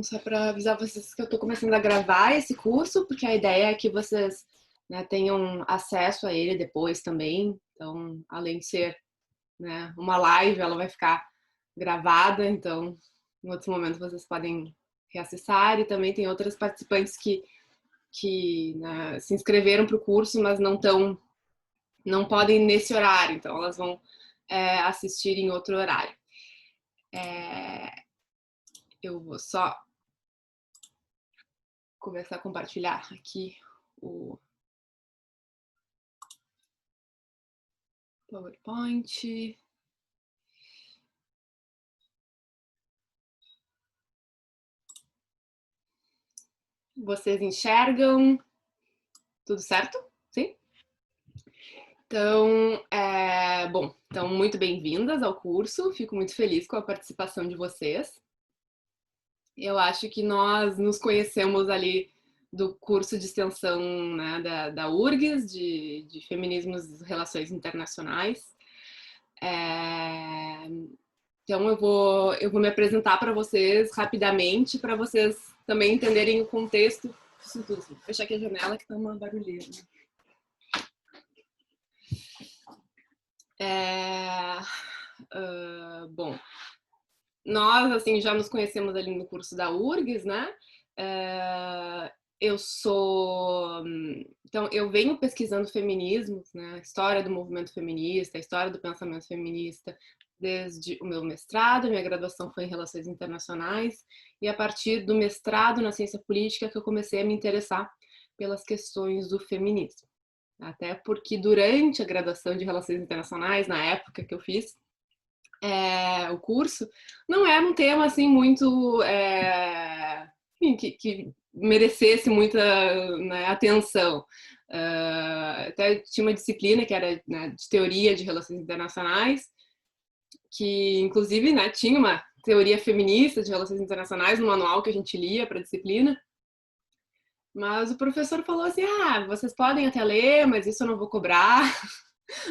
Só para avisar vocês que eu estou começando a gravar esse curso, porque a ideia é que vocês, né, tenham acesso a ele depois também. Então, além de ser, né, uma live, ela vai ficar gravada, então em outros momentos vocês podem reacessar. E também tem outras participantes que né, se inscreveram para o curso, mas não podem nesse horário, então elas vão assistir em outro horário. Eu vou só começar a compartilhar aqui o PowerPoint. Vocês enxergam? Tudo certo? Sim? Então, bom, então muito bem-vindas ao curso. Fico muito feliz com a participação de vocês. Eu acho que nós nos conhecemos ali do curso de extensão, né, da URGS, de Feminismos e Relações Internacionais. Então eu vou me apresentar para vocês rapidamente, para vocês também entenderem o contexto. Isso tudo, assim. Vou fechar aqui a janela que tá uma barulheira. Bom, nós assim já nos conhecemos ali no curso da URGS, né? Eu sou, então eu venho pesquisando feminismos, né? A história do movimento feminista, a história do pensamento feminista desde o meu mestrado. Minha graduação foi em Relações Internacionais e a partir do mestrado na ciência política que eu comecei a me interessar pelas questões do feminismo. Até porque durante a graduação de Relações Internacionais, na época que eu fiz o curso, não era um tema assim muito enfim, que merecesse muita, né, atenção. Até tinha uma disciplina que era, né, de teoria de relações internacionais, que inclusive, né, tinha uma teoria feminista de relações internacionais no manual que a gente lia para a disciplina. Mas o professor falou assim: vocês podem até ler, mas isso eu não vou cobrar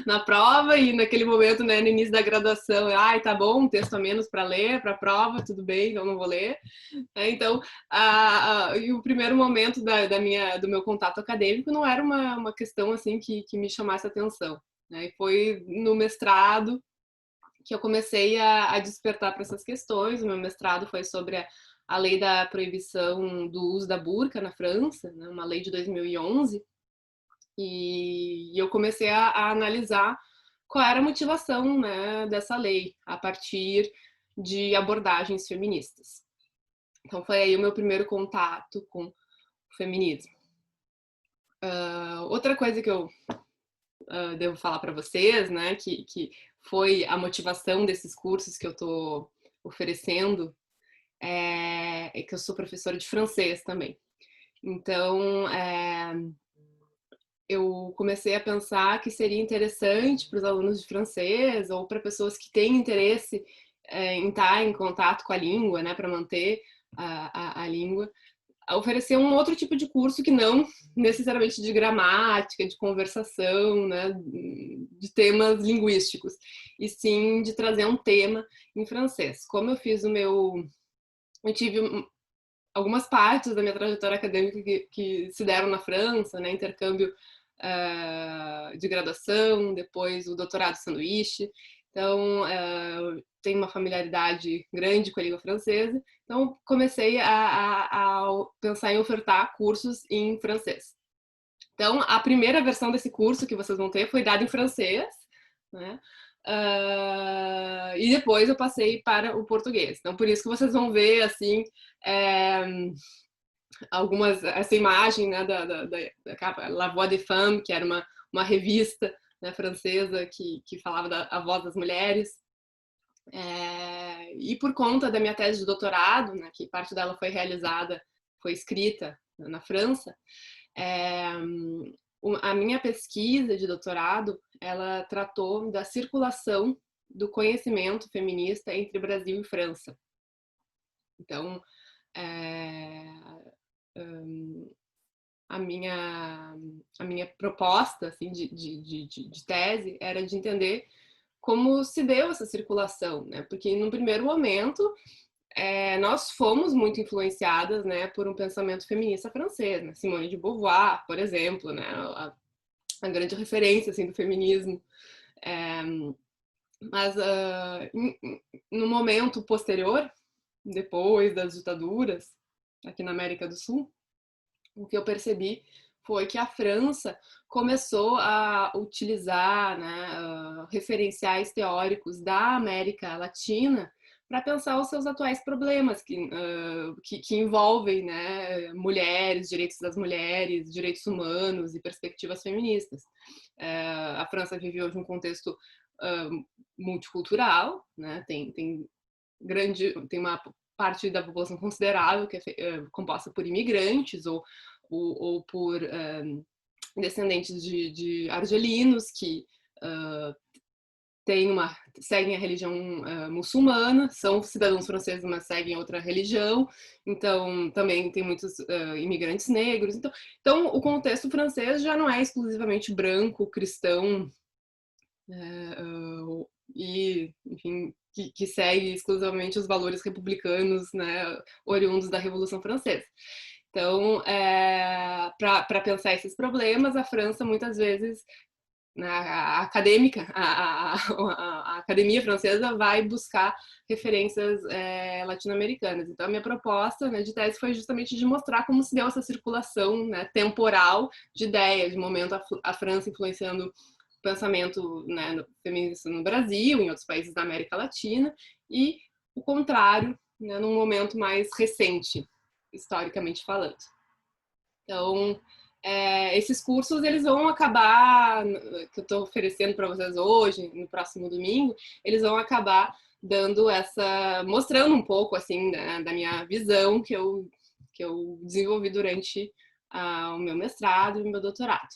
na prova. E naquele momento, né, no início da graduação, tá bom, um texto a menos para ler, para a prova, tudo bem, então não vou ler. Então, e o primeiro momento do meu contato acadêmico não era uma questão assim que me chamasse atenção. Né? E foi no mestrado que eu comecei a despertar para essas questões. O meu mestrado foi sobre a lei da proibição do uso da burca na França, né, uma lei de 2011, e eu comecei a analisar qual era a motivação, né, dessa lei a partir de abordagens feministas. Então foi aí o meu primeiro contato com o feminismo. Outra coisa que eu devo falar para vocês, né, que foi a motivação desses cursos que eu estou oferecendo, é que eu sou professora de francês também. Então, eu comecei a pensar que seria interessante para os alunos de francês ou para pessoas que têm interesse em estar em contato com a língua, né, para manter a língua, oferecer um outro tipo de curso que não necessariamente de gramática, de conversação, né, de temas linguísticos, e sim de trazer um tema em francês. Como eu fiz eu tive algumas partes da minha trajetória acadêmica que se deram na França, né, intercâmbio de graduação, depois o doutorado sanduíche. Então, tenho uma familiaridade grande com a língua francesa. Então, comecei a pensar em ofertar cursos em francês. Então, a primeira versão desse curso que vocês vão ter foi dada em francês, né? E depois eu passei para o português. Então, por isso que vocês vão ver, assim, essa imagem, né, da capa, La Voix des Femmes, que era uma revista, né, francesa que falava da voz das mulheres. E por conta da minha tese de doutorado, né, que parte dela foi escrita na França, a minha pesquisa de doutorado, ela tratou da circulação do conhecimento feminista entre Brasil e França. Então, a minha proposta assim, de tese era de entender como se deu essa circulação, né? Porque no primeiro momento nós fomos muito influenciadas, né, por um pensamento feminista francês, né? Simone de Beauvoir, por exemplo, né, a grande referência assim, do feminismo. É, mas no momento posterior, depois das ditaduras, aqui na América do Sul, o que eu percebi foi que a França começou a utilizar, né, referenciais teóricos da América Latina para pensar os seus atuais problemas que envolvem, né, mulheres, direitos das mulheres, direitos humanos e perspectivas feministas. A França vive hoje um contexto multicultural, né, tem uma parte da população considerável que é composta por imigrantes ou por descendentes de argelinos que seguem a religião muçulmana, são cidadãos franceses, mas seguem outra religião. Então, também tem muitos imigrantes negros. Então, o contexto francês já não é exclusivamente branco, cristão, e, enfim, que segue exclusivamente os valores republicanos, né, oriundos da Revolução Francesa. Então, para pensar esses problemas, a França muitas vezes, a acadêmica, a academia francesa vai buscar referências latino-americanas. Então, a minha proposta, né, de tese foi justamente de mostrar como se deu essa circulação, né, temporal de ideias, de momento a França influenciando o pensamento, né, feminista no Brasil, em outros países da América Latina, e o contrário, né, num momento mais recente, historicamente falando. Então, esses cursos eles vão acabar, que eu estou oferecendo para vocês hoje, no próximo domingo, eles vão acabar mostrando um pouco assim da minha visão que eu desenvolvi durante o meu mestrado e o meu doutorado.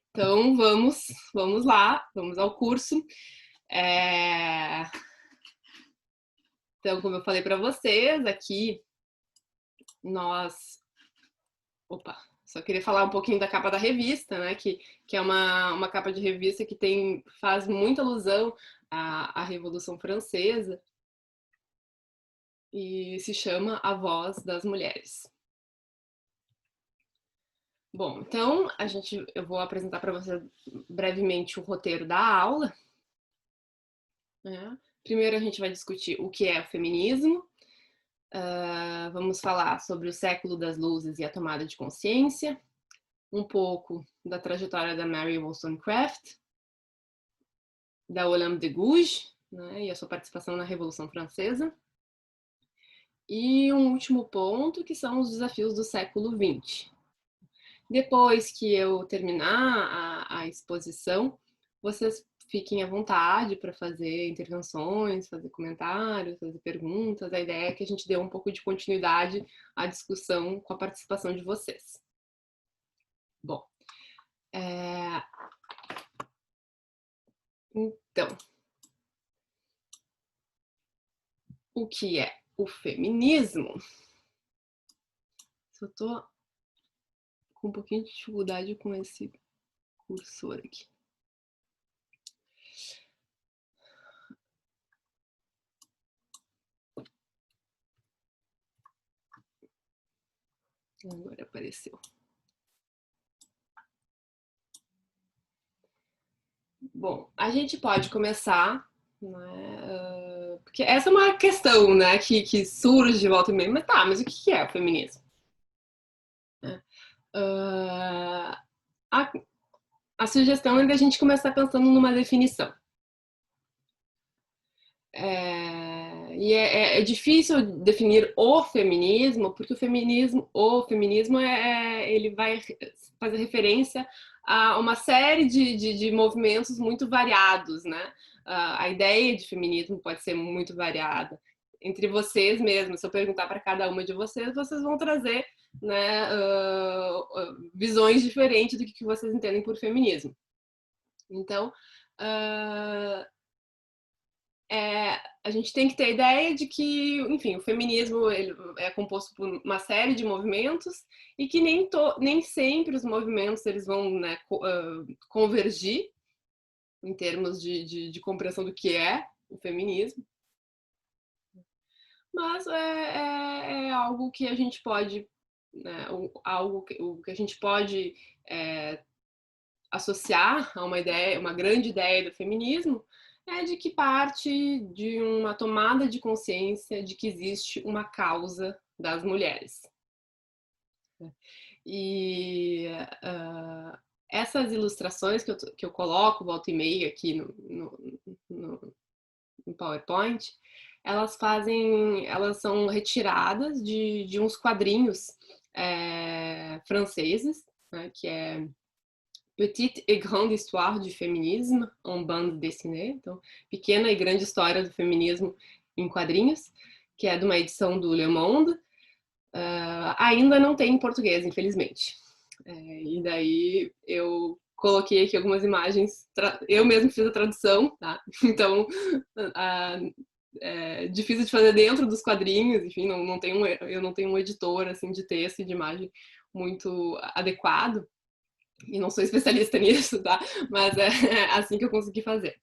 Então vamos lá, vamos ao curso. Então, como eu falei para vocês, aqui nós só queria falar um pouquinho da capa da revista, né? Que é uma capa de revista que faz muita alusão à Revolução Francesa e se chama A Voz das Mulheres. Bom, então eu vou apresentar para você brevemente o roteiro da aula. Né? Primeiro a gente vai discutir o que é o feminismo. Vamos falar sobre o século das luzes e a tomada de consciência. Um pouco da trajetória da Mary Wollstonecraft, da Olympe de Gouges, né, e a sua participação na Revolução Francesa. E um último ponto, que são os desafios do século XX. Depois que eu terminar a exposição, vocês fiquem à vontade para fazer intervenções, fazer comentários, fazer perguntas. A ideia é que a gente dê um pouco de continuidade à discussão com a participação de vocês. Bom, então, o que é o feminismo? Eu tô com um pouquinho de dificuldade com esse cursor aqui. Agora apareceu. Bom, a gente pode começar, né, porque essa é uma questão, né, que surge de volta e meia, mas o que é o feminismo? A sugestão é da gente começar pensando numa definição. É difícil definir o feminismo, porque o feminismo ele vai fazer referência a uma série de movimentos muito variados, né? A ideia de feminismo pode ser muito variada. Entre vocês mesmos, se eu perguntar para cada uma de vocês, vocês vão trazer, né, visões diferentes do que vocês entendem por feminismo. Então, a gente tem que ter a ideia de que, enfim, o feminismo ele é composto por uma série de movimentos e que nem sempre os movimentos eles vão, né, convergir em termos de compreensão do que é o feminismo. mas é algo que a gente pode, né, o que a gente pode associar a uma ideia, uma grande ideia do feminismo, é de que parte de uma tomada de consciência de que existe uma causa das mulheres. E essas ilustrações que eu coloco volta e meia aqui no PowerPoint, elas são retiradas de uns quadrinhos franceses, né, que é Petite et Grande Histoire du Féminisme en bande dessinée, então Pequena e Grande História do Feminismo em Quadrinhos, que é de uma edição do Le Monde. Ainda não tem em português, infelizmente. E daí eu coloquei aqui algumas imagens, eu mesmo fiz a tradução, tá? Então é difícil de fazer dentro dos quadrinhos, enfim, eu não tenho um editor assim de texto e de imagem muito adequado, e não sou especialista nisso, tá? Mas é assim que eu consegui fazer.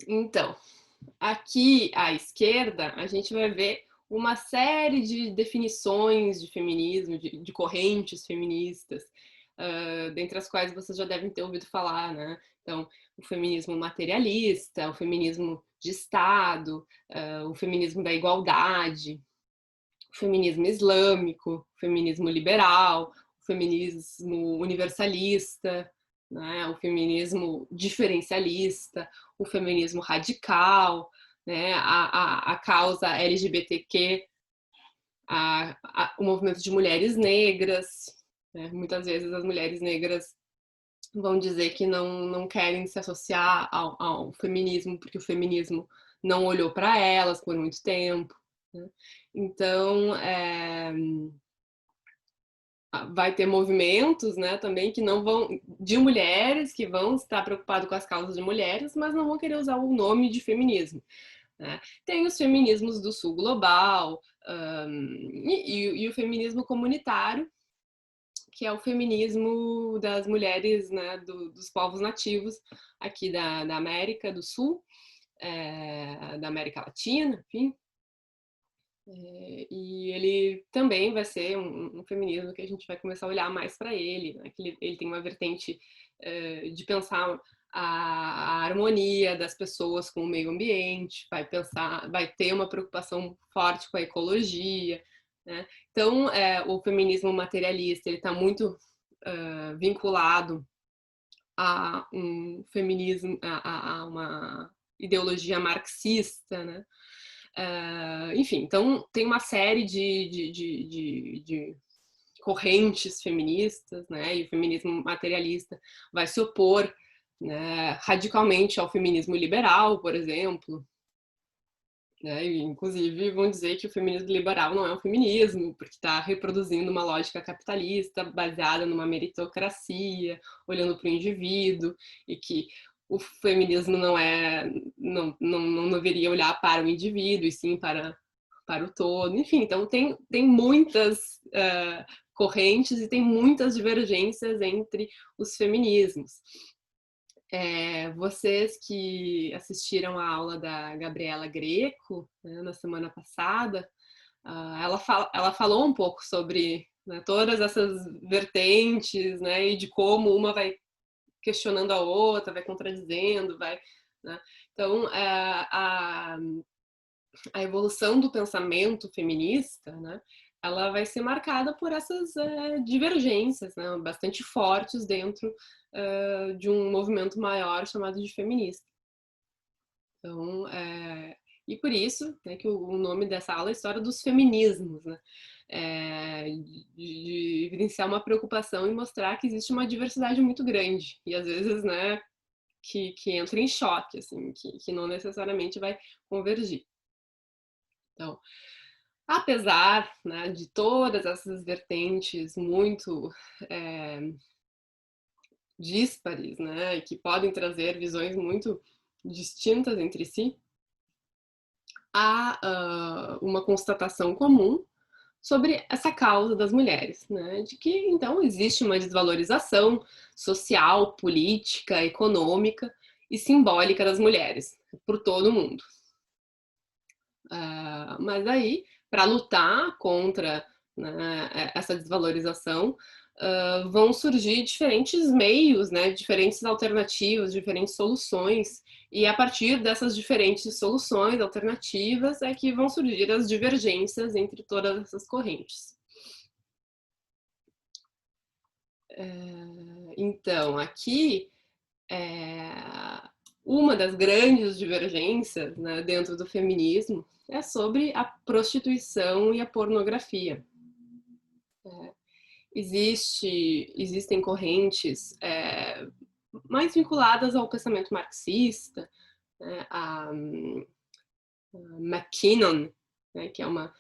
Então, aqui à esquerda, a gente vai ver uma série de definições de feminismo, de correntes feministas, dentre as quais vocês já devem ter ouvido falar, né? Então, o feminismo materialista, o feminismo de Estado, o feminismo da igualdade, o feminismo islâmico, o feminismo liberal, o feminismo universalista, né? O feminismo diferencialista, o feminismo radical, né? A causa LGBTQ, o movimento de mulheres negras, né? Muitas vezes as mulheres negras vão dizer que não querem se associar ao feminismo porque o feminismo não olhou para elas por muito tempo, né? Então, vai ter movimentos, né, também que não vão, de mulheres que vão estar preocupados com as causas de mulheres, mas não vão querer usar o nome de feminismo, né? Tem os feminismos do sul global, e o feminismo comunitário, que é o feminismo das mulheres, né, dos povos nativos aqui da América do Sul, da América Latina, enfim. E ele também vai ser um feminismo que a gente vai começar a olhar mais para ele, né? Que ele tem uma vertente de pensar a harmonia das pessoas com o meio ambiente, vai ter uma preocupação forte com a ecologia, né? Então, o feminismo materialista ele está muito vinculado a um feminismo, a uma ideologia marxista, né? Enfim, então tem uma série de correntes feministas, né? E o feminismo materialista vai se opor, né, radicalmente ao feminismo liberal, por exemplo. Né? E, inclusive, vão dizer que o feminismo liberal não é um feminismo, porque está reproduzindo uma lógica capitalista baseada numa meritocracia, olhando para o indivíduo, e que o feminismo não deveria olhar para o indivíduo, e sim para o todo. Enfim, então tem muitas correntes e tem muitas divergências entre os feminismos. Vocês que assistiram a aula da Gabriela Greco, né, na semana passada, ela falou um pouco sobre, né, todas essas vertentes, né, e de como uma vai questionando a outra, vai contradizendo, né? Então, a evolução do pensamento feminista, né, ela vai ser marcada por essas divergências, né, bastante fortes dentro de um movimento maior chamado de feminista. Então, e por isso, né, que o nome dessa aula é História dos Feminismos, né? De evidenciar uma preocupação e mostrar que existe uma diversidade muito grande e às vezes, né, que entra em choque, assim, que não necessariamente vai convergir. Então, apesar, né, de todas essas vertentes muito díspares, né, e que podem trazer visões muito distintas entre si, há uma constatação comum, sobre essa causa das mulheres, né? De que, então, existe uma desvalorização social, política, econômica e simbólica das mulheres por todo o mundo. Mas aí, para lutar contra, né, essa desvalorização, vão surgir diferentes meios, né, diferentes alternativas, diferentes soluções, e a partir dessas diferentes soluções, alternativas, é que vão surgir as divergências entre todas essas correntes. Então, aqui, uma das grandes divergências, né, dentro do feminismo é sobre a prostituição e a pornografia. Existem correntes mais vinculadas ao pensamento marxista, né, a McKinnon, né, que é uma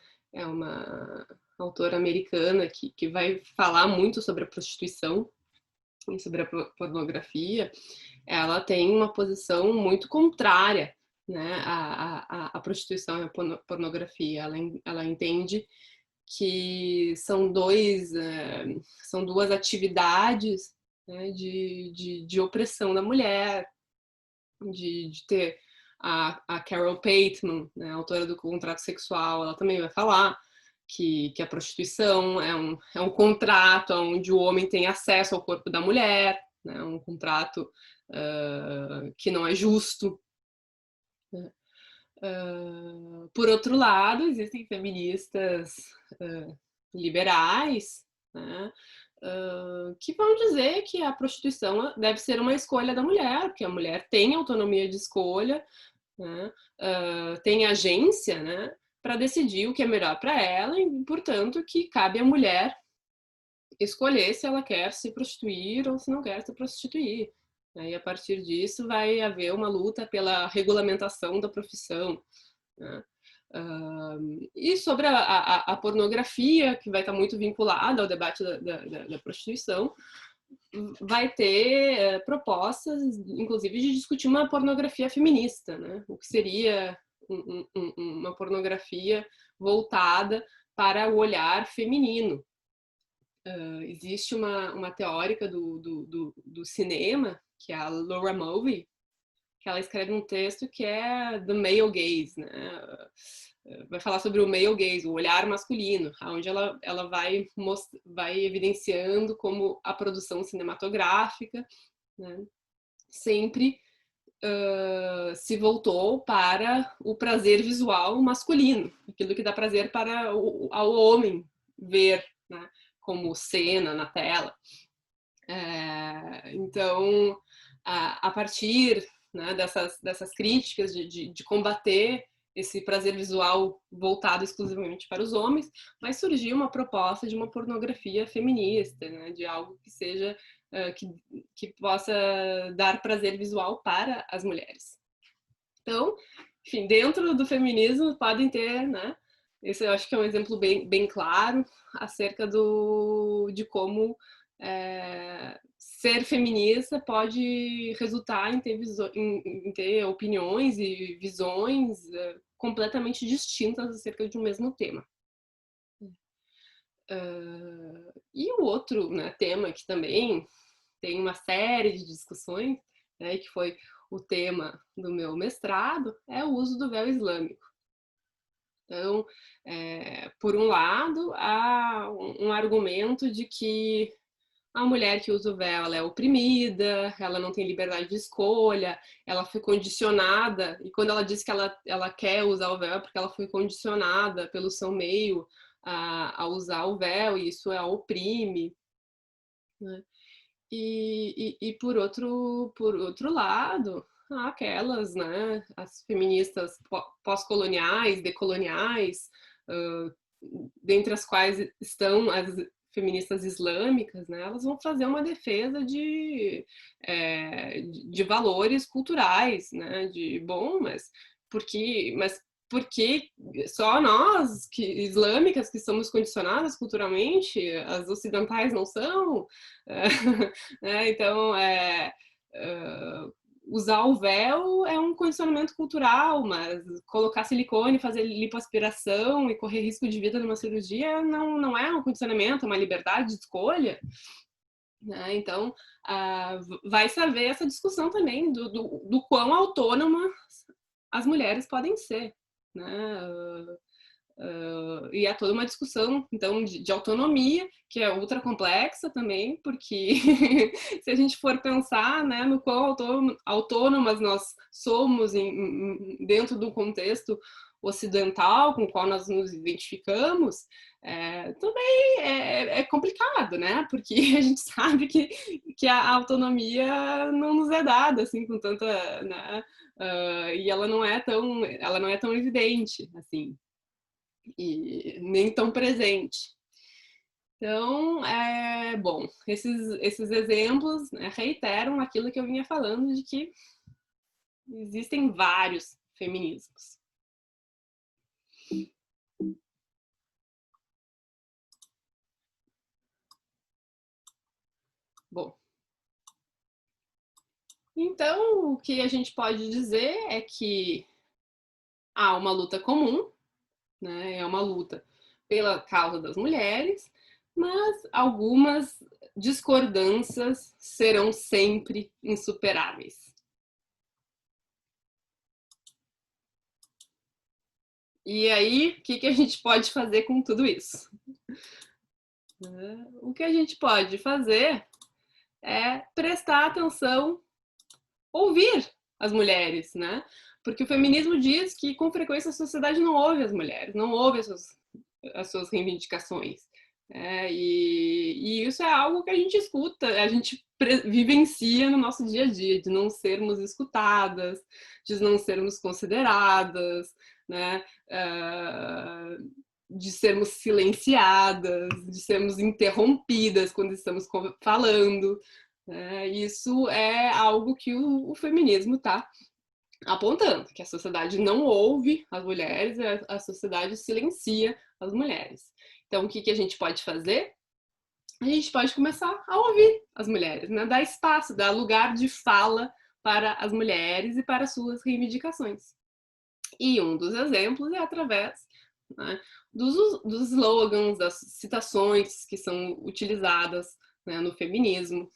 autora americana que vai falar muito sobre a prostituição e sobre a pornografia. Ela tem uma posição muito contrária, né, à prostituição e à pornografia. Ela entende que são duas atividades, né, de opressão da mulher, de ter a Carol Pateman, né, autora do Contrato Sexual, ela também vai falar que a prostituição é um contrato onde o homem tem acesso ao corpo da mulher, né, um contrato que não é justo. Né? Por outro lado, existem feministas liberais, né, que vão dizer que a prostituição deve ser uma escolha da mulher, porque a mulher tem autonomia de escolha, né, tem agência, né, para decidir o que é melhor para ela e, portanto, que cabe à mulher escolher se ela quer se prostituir ou se não quer se prostituir. E a partir disso vai haver uma luta pela regulamentação da profissão. Né? E sobre a pornografia, que vai estar muito vinculada ao debate da prostituição, vai ter propostas, inclusive, de discutir uma pornografia feminista, né? O que seria uma pornografia voltada para o olhar feminino. Existe uma teórica do cinema, que é a Laura Mulvey, que ela escreve um texto que é The Male Gaze, né? Vai falar sobre o male gaze, o olhar masculino, onde ela vai evidenciando como a produção cinematográfica, né, sempre se voltou para o prazer visual masculino, aquilo que dá prazer ao homem ver, né, como cena na tela. Então, a partir, né, dessas críticas de combater esse prazer visual voltado exclusivamente para os homens, vai surgir uma proposta de uma pornografia feminista, né, de algo que seja que possa dar prazer visual para as mulheres. Então, enfim, dentro do feminismo podem ter, né, esse eu acho que é um exemplo bem claro acerca de como ser feminista pode resultar em ter opiniões e visões completamente distintas acerca de um mesmo tema. E o outro, né, tema que também tem uma série de discussões, né, que foi o tema do meu mestrado, é o uso do véu islâmico. Então, por um lado, há um argumento de que a mulher que usa o véu, ela é oprimida, ela não tem liberdade de escolha, ela foi condicionada, e quando ela diz que ela quer usar o véu é porque ela foi condicionada pelo seu meio a usar o véu, e isso a oprime. Né? E por outro lado, há aquelas, né, as feministas pós-coloniais, decoloniais, dentre as quais estão as feministas islâmicas, né, elas vão fazer uma defesa de valores culturais, né, mas porque só nós islâmicas que somos condicionadas culturalmente, as ocidentais não são? Então, usar o véu é um condicionamento cultural, mas colocar silicone, fazer lipoaspiração e correr risco de vida numa cirurgia não é um condicionamento, é uma liberdade de escolha. Né? Então, vai se haver essa discussão também do quão autônomas as mulheres podem ser. Né? E há toda uma discussão, então, de autonomia, que é ultra complexa também, porque se a gente for pensar, né, no quão autônomas nós somos dentro do contexto ocidental com o qual nós nos identificamos, também é complicado, né? Porque a gente sabe que a autonomia não nos é dada assim com tanta, né? E ela não é tão evidente assim e nem tão presente. Então, bom, esses exemplos, né, reiteram aquilo que eu vinha falando de que existem vários feminismos. Bom, então o que a gente pode dizer é que há uma luta comum, né? É uma luta pela causa das mulheres, mas algumas discordâncias serão sempre insuperáveis. E aí, o que a gente pode fazer com tudo isso? O que a gente pode fazer é prestar atenção, ouvir as mulheres, né? Porque o feminismo diz que com frequência a sociedade não ouve as mulheres, não ouve as suas reivindicações. E isso é algo que a gente escuta, a gente vivencia no nosso dia a dia, de não sermos escutadas, de não sermos consideradas, né? De sermos silenciadas, de sermos interrompidas quando estamos falando. Isso é algo que o feminismo está apontando, que a sociedade não ouve as mulheres, a sociedade silencia as mulheres. Então, o que a gente pode fazer? A gente pode começar a ouvir as mulheres, né? Dar espaço, dar lugar de fala para as mulheres e para suas reivindicações. E um dos exemplos é através, né, dos slogans, das citações que são utilizadas, né, no feminismo.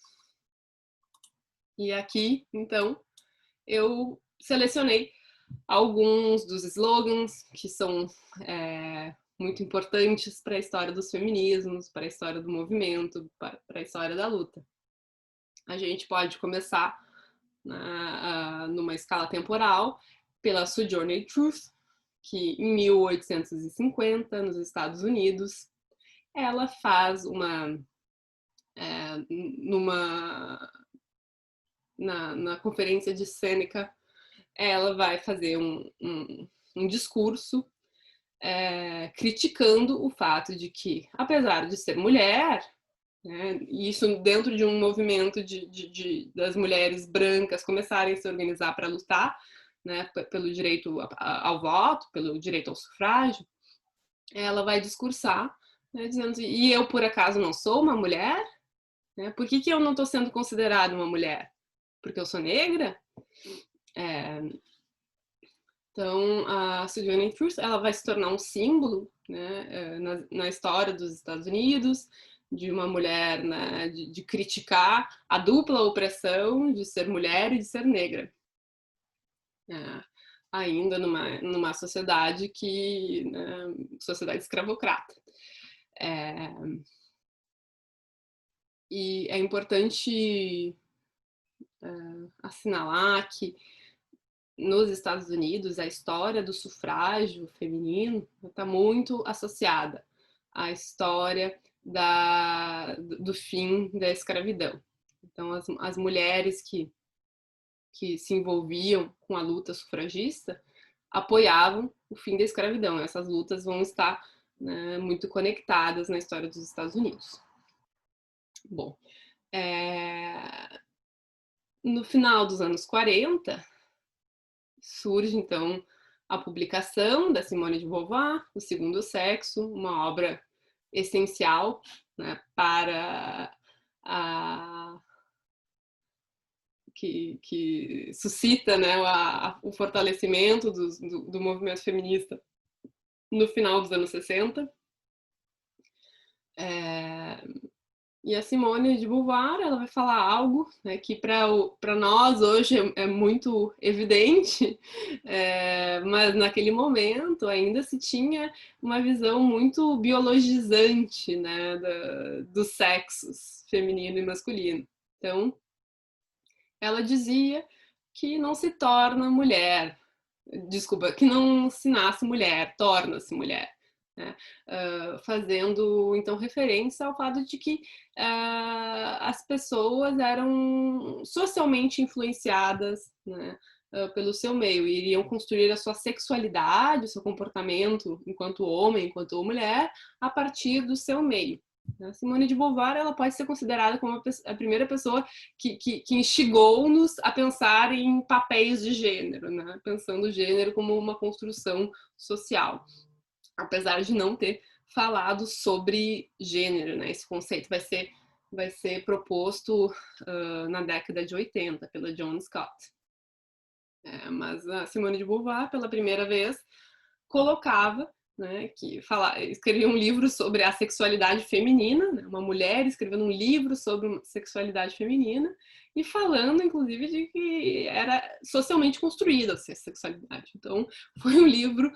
E aqui, então, eu selecionei alguns dos slogans que são muito importantes para a história dos feminismos, para a história do movimento, para a história da luta. A gente pode começar numa escala temporal pela Sojourner Truth, que em 1850, nos Estados Unidos, ela faz na conferência de Sêneca, ela vai fazer um discurso criticando o fato de que, apesar de ser mulher, né, e isso dentro de um movimento das mulheres brancas começarem a se organizar para lutar, né, pelo direito ao voto, pelo direito ao sufrágio, ela vai discursar, né, dizendo: e eu por acaso não sou uma mulher? Né? Por que eu não estou sendo considerada uma mulher? Porque eu sou negra? Então, a Sojourner Truth, ela vai se tornar um símbolo, né, na história dos Estados Unidos, de uma mulher, né, de criticar a dupla opressão de ser mulher e de ser negra. Ainda numa sociedade né, sociedade escravocrata. E é importante assinalar que nos Estados Unidos, a história do sufrágio feminino está muito associada à história do fim da escravidão. Então, as mulheres que se envolviam com a luta sufragista apoiavam o fim da escravidão. Essas lutas vão estar, né, muito conectadas na história dos Estados Unidos. Bom, no final dos anos 40, surge, então, a publicação da Simone de Beauvoir, O Segundo Sexo, uma obra essencial, né, para que suscita, né, o fortalecimento do movimento feminista no final dos anos 60. E a Simone de Beauvoir, ela vai falar algo, né, que para nós hoje é muito evidente, mas naquele momento ainda se tinha uma visão muito biologizante, né, dos sexos feminino e masculino. Então, ela dizia que não se torna mulher, desculpa, que não se nasce mulher, torna-se mulher. Né? Fazendo então referência ao fato de que as pessoas eram socialmente influenciadas, né, pelo seu meio, e iriam construir a sua sexualidade, o seu comportamento enquanto homem, enquanto mulher, a partir do seu meio. A Simone de Beauvoir, ela pode ser considerada como a primeira pessoa que instigou-nos a pensar em papéis de gênero, né? Pensando o gênero como uma construção social, apesar de não ter falado sobre gênero, né? Esse conceito vai ser proposto na década de 80 pela Joan Scott. Mas a Simone de Beauvoir, pela primeira vez, colocava, né, escrevia um livro sobre a sexualidade feminina, né, uma mulher escrevendo um livro sobre sexualidade feminina e falando, inclusive, de que era socialmente construída a sexualidade. Então, foi um livro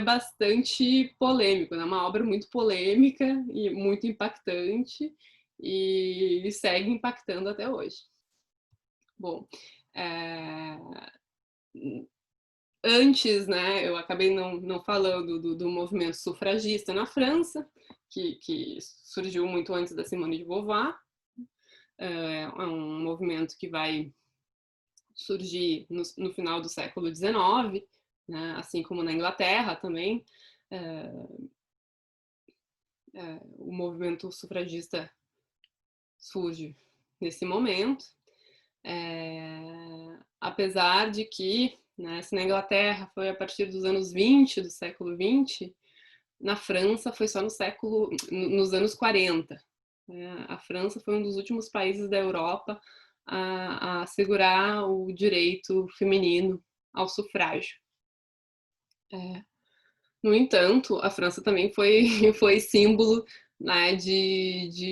bastante polêmico, né, uma obra muito polêmica e muito impactante, e segue impactando até hoje. Bom, antes, né, eu acabei não falando do movimento sufragista na França, que surgiu muito antes da Simone de Beauvoir. É um movimento que vai surgir no final do século XIX, né, assim como na Inglaterra também. O movimento sufragista surge nesse momento, apesar de que, né, se na Inglaterra foi a partir dos anos 20 do século 20, na França foi só nos anos 40. A França foi um dos últimos países da Europa a assegurar o direito feminino ao sufrágio. No entanto, a França também foi símbolo, né, de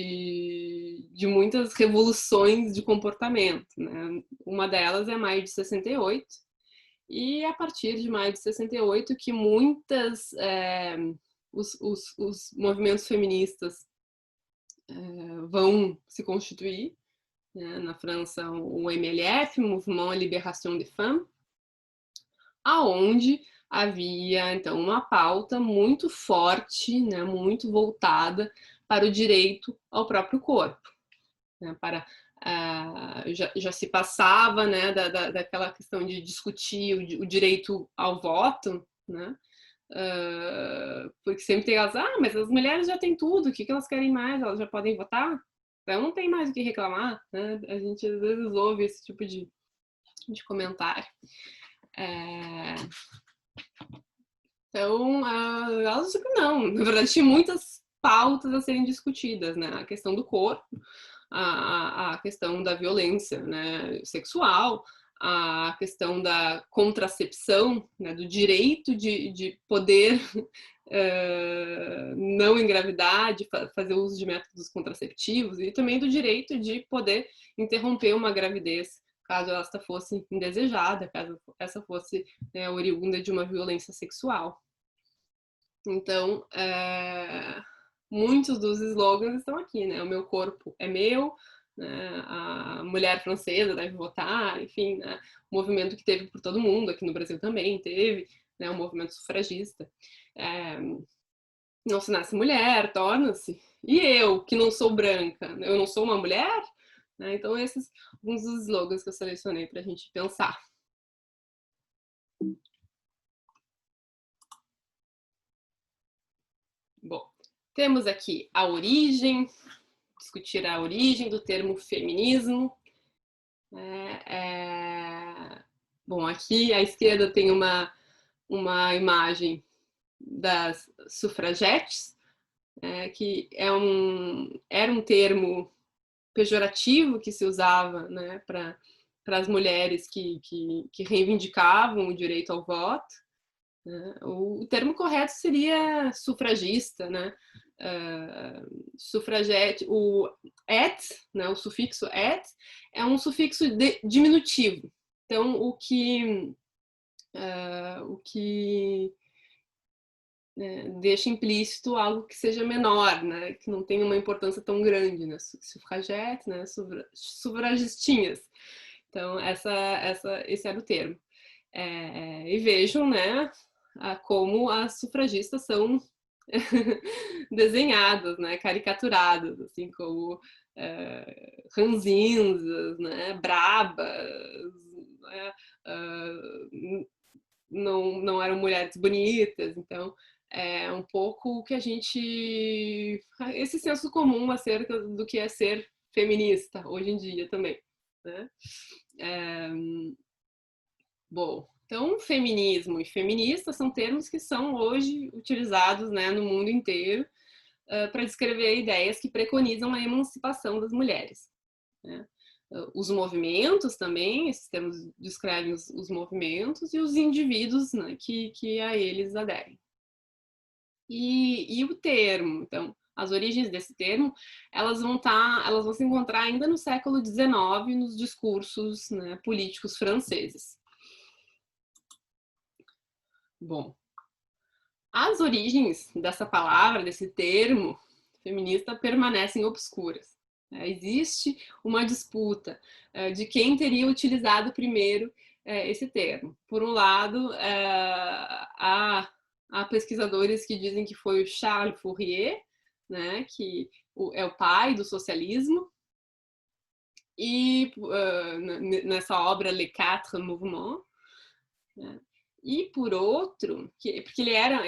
muitas revoluções de comportamento. Né? Uma delas é Maio de 68, e a partir de Maio de 68 que os movimentos feministas vão se constituir. Né? Na França, o MLF, Mouvement Libération des Femmes, aonde havia então uma pauta muito forte, né, muito voltada para o direito ao próprio corpo, né, já se passava, né, daquela questão de discutir o direito ao voto, né, porque sempre tem mas as mulheres já têm tudo, o que elas querem mais? Elas já podem votar? Então não tem mais o que reclamar, né? A gente às vezes ouve esse tipo de comentário. Então, elas dizem que não. Na verdade, tinha muitas pautas a serem discutidas, né? A questão do corpo, a questão da violência, né, sexual, a questão da contracepção, né, do direito de poder não engravidar, de fazer uso de métodos contraceptivos, e também do direito de poder interromper uma gravidez caso esta fosse indesejada, caso essa fosse, né, oriunda de uma violência sexual. Então, muitos dos slogans estão aqui, né? O meu corpo é meu, né? A mulher francesa deve votar, enfim, né? O movimento que teve por todo mundo, aqui no Brasil também teve, né? O movimento sufragista. Não se nasce mulher, torna-se. E eu, que não sou branca, eu não sou uma mulher? Né? Então, esses alguns dos slogans que eu selecionei para a gente pensar. Bom, temos aqui a origem, discutir a origem do termo feminismo. Bom, aqui à esquerda tem uma imagem das sufragetes, que era um termo pejorativo que se usava, né, para as mulheres que reivindicavam o direito ao voto. O termo correto seria sufragista, né? Sufragete, o et, né, o sufixo et, é um sufixo diminutivo. Então, o que deixa implícito algo que seja menor, né, que não tenha uma importância tão grande, né, sufragettes, né, sufragistinhas. Então, esse era o termo. E vejam, né, como as sufragistas são desenhadas, né, caricaturadas, assim como ranzinzas, né, brabas, né, não eram mulheres bonitas, então é um pouco o que a gente... esse senso comum acerca do que é ser feminista hoje em dia também, né? Bom, então feminismo e feminista são termos que são hoje utilizados, né, no mundo inteiro para descrever ideias que preconizam a emancipação das mulheres, né? Os movimentos também, esses termos descrevem os movimentos e os indivíduos, né, que a eles aderem. E o termo, então, as origens desse termo, elas vão se encontrar ainda no século XIX nos discursos, né, políticos franceses. Bom, as origens dessa palavra, desse termo feminista, permanecem obscuras. Existe uma disputa de quem teria utilizado primeiro esse termo. Por um lado, há pesquisadores que dizem que foi o Charles Fourier, né, que é o pai do socialismo, e nessa obra Les Quatre Mouvements, né? E por outro, porque ele era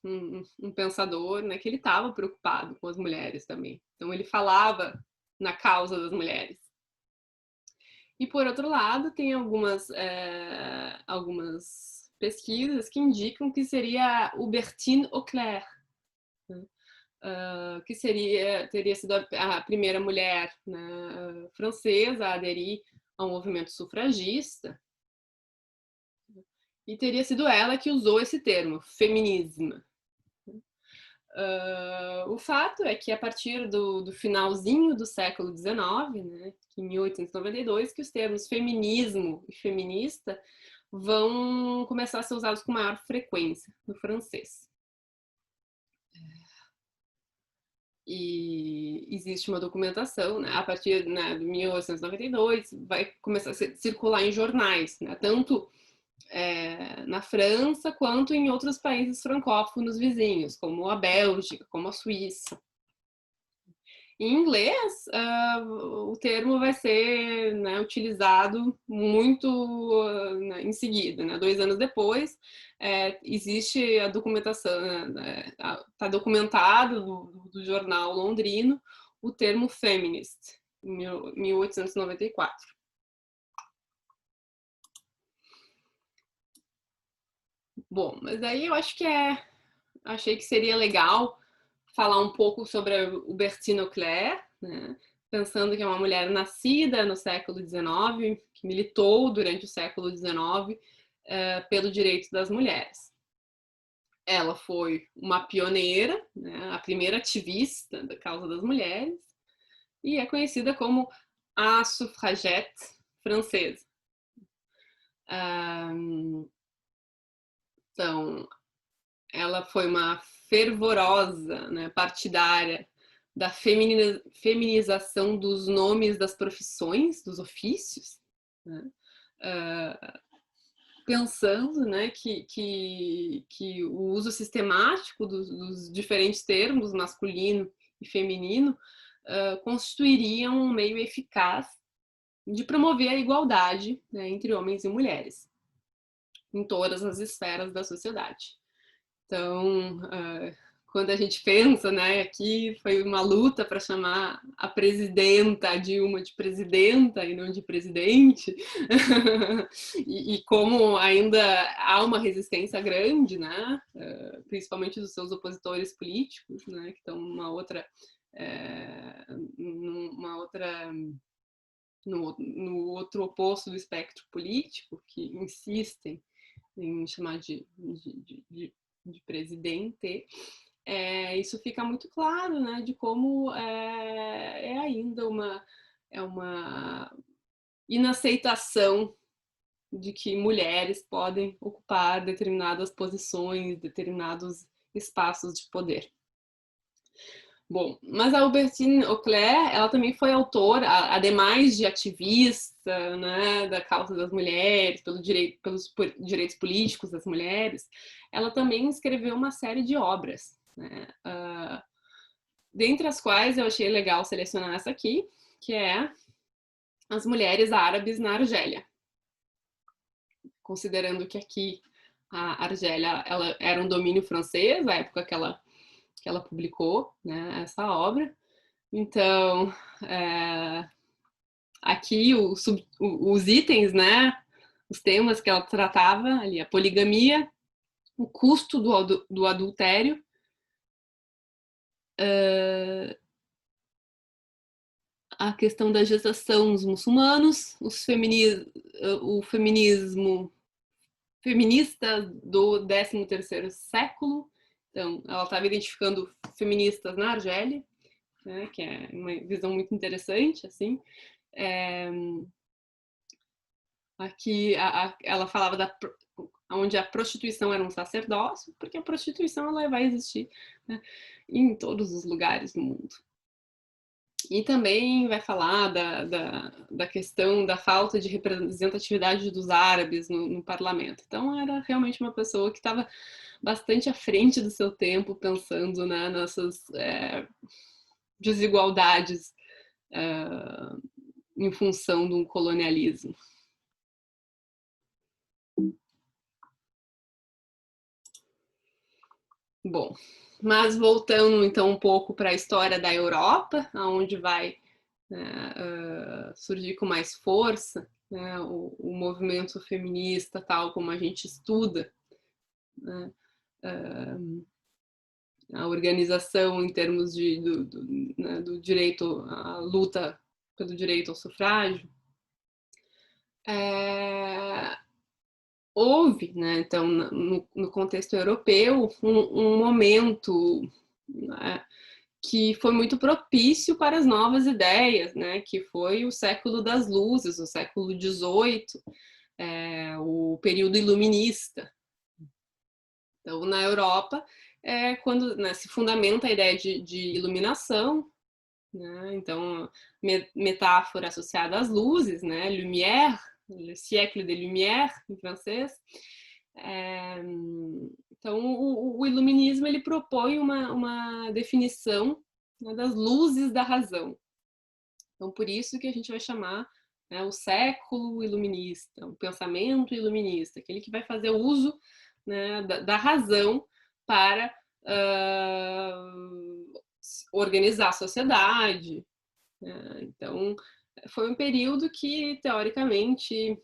um pensador, né, que ele estava preocupado com as mulheres também. Então ele falava na causa das mulheres. E por outro lado, tem algumas pesquisas que indicam que seria Hubertine Auclair, né? Que teria sido a primeira mulher, né, francesa a aderir ao movimento sufragista. E teria sido ela que usou esse termo, feminismo. O fato é que a partir do finalzinho do século XIX, né, em 1892, que os termos feminismo e feminista vão começar a ser usados com maior frequência no francês. E existe uma documentação, né, a partir, né, de 1892, vai começar a circular em jornais, né, tanto na França quanto em outros países francófonos vizinhos, como a Bélgica, como a Suíça. Em inglês, o termo vai ser, né, utilizado muito em seguida, né? 2 anos depois, existe a documentação, está documentado do jornal londrino o termo feminist, em 1894. Bom, mas aí eu achei que seria legal falar um pouco sobre a Hubertine Auclair, né? Pensando que é uma mulher nascida no século XIX, que militou durante o século XIX pelo direito das mulheres. Ela foi uma pioneira, né? A primeira ativista da causa das mulheres, e é conhecida como a suffragette francesa. Então, ela foi uma fervorosa, né, partidária da feminização dos nomes das profissões, dos ofícios, né? Pensando, né, que o uso sistemático dos diferentes termos, masculino e feminino, constituiria um meio eficaz de promover a igualdade, né, entre homens e mulheres em todas as esferas da sociedade. Então, quando a gente pensa, né, aqui foi uma luta para chamar a presidenta Dilma de presidenta e não de presidente, e como ainda há uma resistência grande, né, principalmente dos seus opositores políticos, né, que estão numa outra no outro oposto do espectro político, que insistem em chamar de presidente, isso fica muito claro, né, de como ainda uma inaceitação de que mulheres podem ocupar determinadas posições, determinados espaços de poder. Bom, mas a Albertine Auclair, ela também foi autora, ademais de ativista, né, da causa das mulheres, pelos direitos políticos das mulheres, ela também escreveu uma série de obras, né, dentre as quais eu achei legal selecionar essa aqui, que é As Mulheres Árabes na Argélia. Considerando que aqui a Argélia ela era um domínio francês, a época que ela publicou, né, essa obra. Então, aqui os itens, né, os temas que ela tratava ali, a poligamia, o custo do adultério, a questão da gestação dos muçulmanos, o feminismo feminista do 13º século. Então, ela estava identificando feministas na Argélia, né, que é uma visão muito interessante, assim. Aqui ela falava onde a prostituição era um sacerdócio, porque a prostituição ela vai existir, né, em todos os lugares do mundo. E também vai falar da questão da falta de representatividade dos árabes no parlamento. Então, era realmente uma pessoa que estava bastante à frente do seu tempo, pensando, né, nessas desigualdades em função de um colonialismo. Bom, mas voltando então um pouco para a história da Europa, onde vai surgir com mais força, né, o movimento feminista, tal como a gente estuda, né, a organização em termos né, do direito, a luta pelo direito ao sufrágio, houve, né, então, no contexto europeu, um momento, né, que foi muito propício para as novas ideias, né, que foi o século das luzes, o século XVIII, o período iluminista. Então, na Europa, quando, né, se fundamenta a ideia de iluminação, né, então, metáfora associada às luzes, né, lumière, le siècle des lumières, em francês. Então, o iluminismo ele propõe uma definição, né, das luzes da razão. Então, por isso que a gente vai chamar, né, o século iluminista, o pensamento iluminista, aquele que vai fazer uso, né, da razão para organizar a sociedade. Né? Então, foi um período que, teoricamente,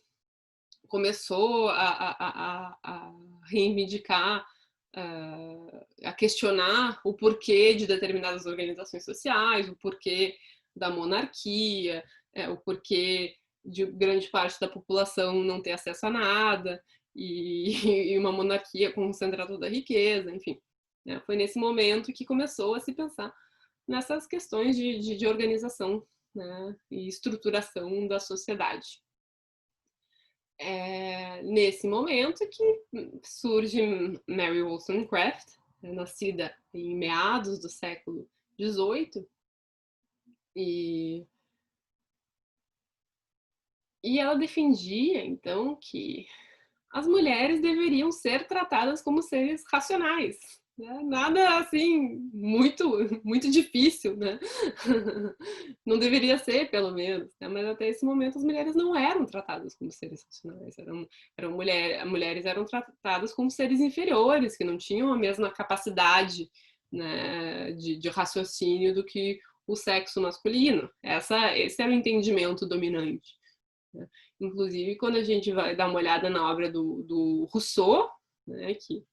começou a reivindicar, a questionar o porquê de determinadas organizações sociais, o porquê da monarquia, o porquê de grande parte da população não ter acesso a nada, e uma monarquia concentrar toda a riqueza, enfim. Né? Foi nesse momento que começou a se pensar nessas questões de organização, né, e estruturação da sociedade. Nesse momento que surge Mary Wollstonecraft, nascida em meados do século XVIII, e ela defendia, então, que as mulheres deveriam ser tratadas como seres racionais. Né? Nada, assim, muito difícil, né? Não deveria ser, pelo menos. Né? Mas até esse momento as mulheres não eram tratadas como seres racionais. Mulheres eram tratadas como seres inferiores, que não tinham a mesma capacidade, né, de raciocínio do que o sexo masculino. Esse era o entendimento dominante. Né? Inclusive, quando a gente vai dar uma olhada na obra do Rousseau, né, que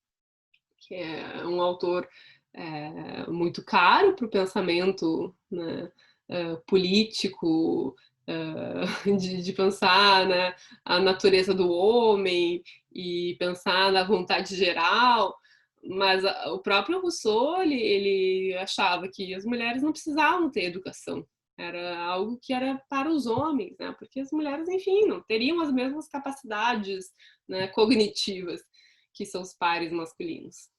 é um autor muito caro para o pensamento, né, político de pensar, né, a natureza do homem e pensar na vontade geral, mas o próprio Rousseau, ele achava que as mulheres não precisavam ter educação, era algo que era para os homens, né, porque as mulheres, enfim, não teriam as mesmas capacidades, né, cognitivas que seus pares masculinos.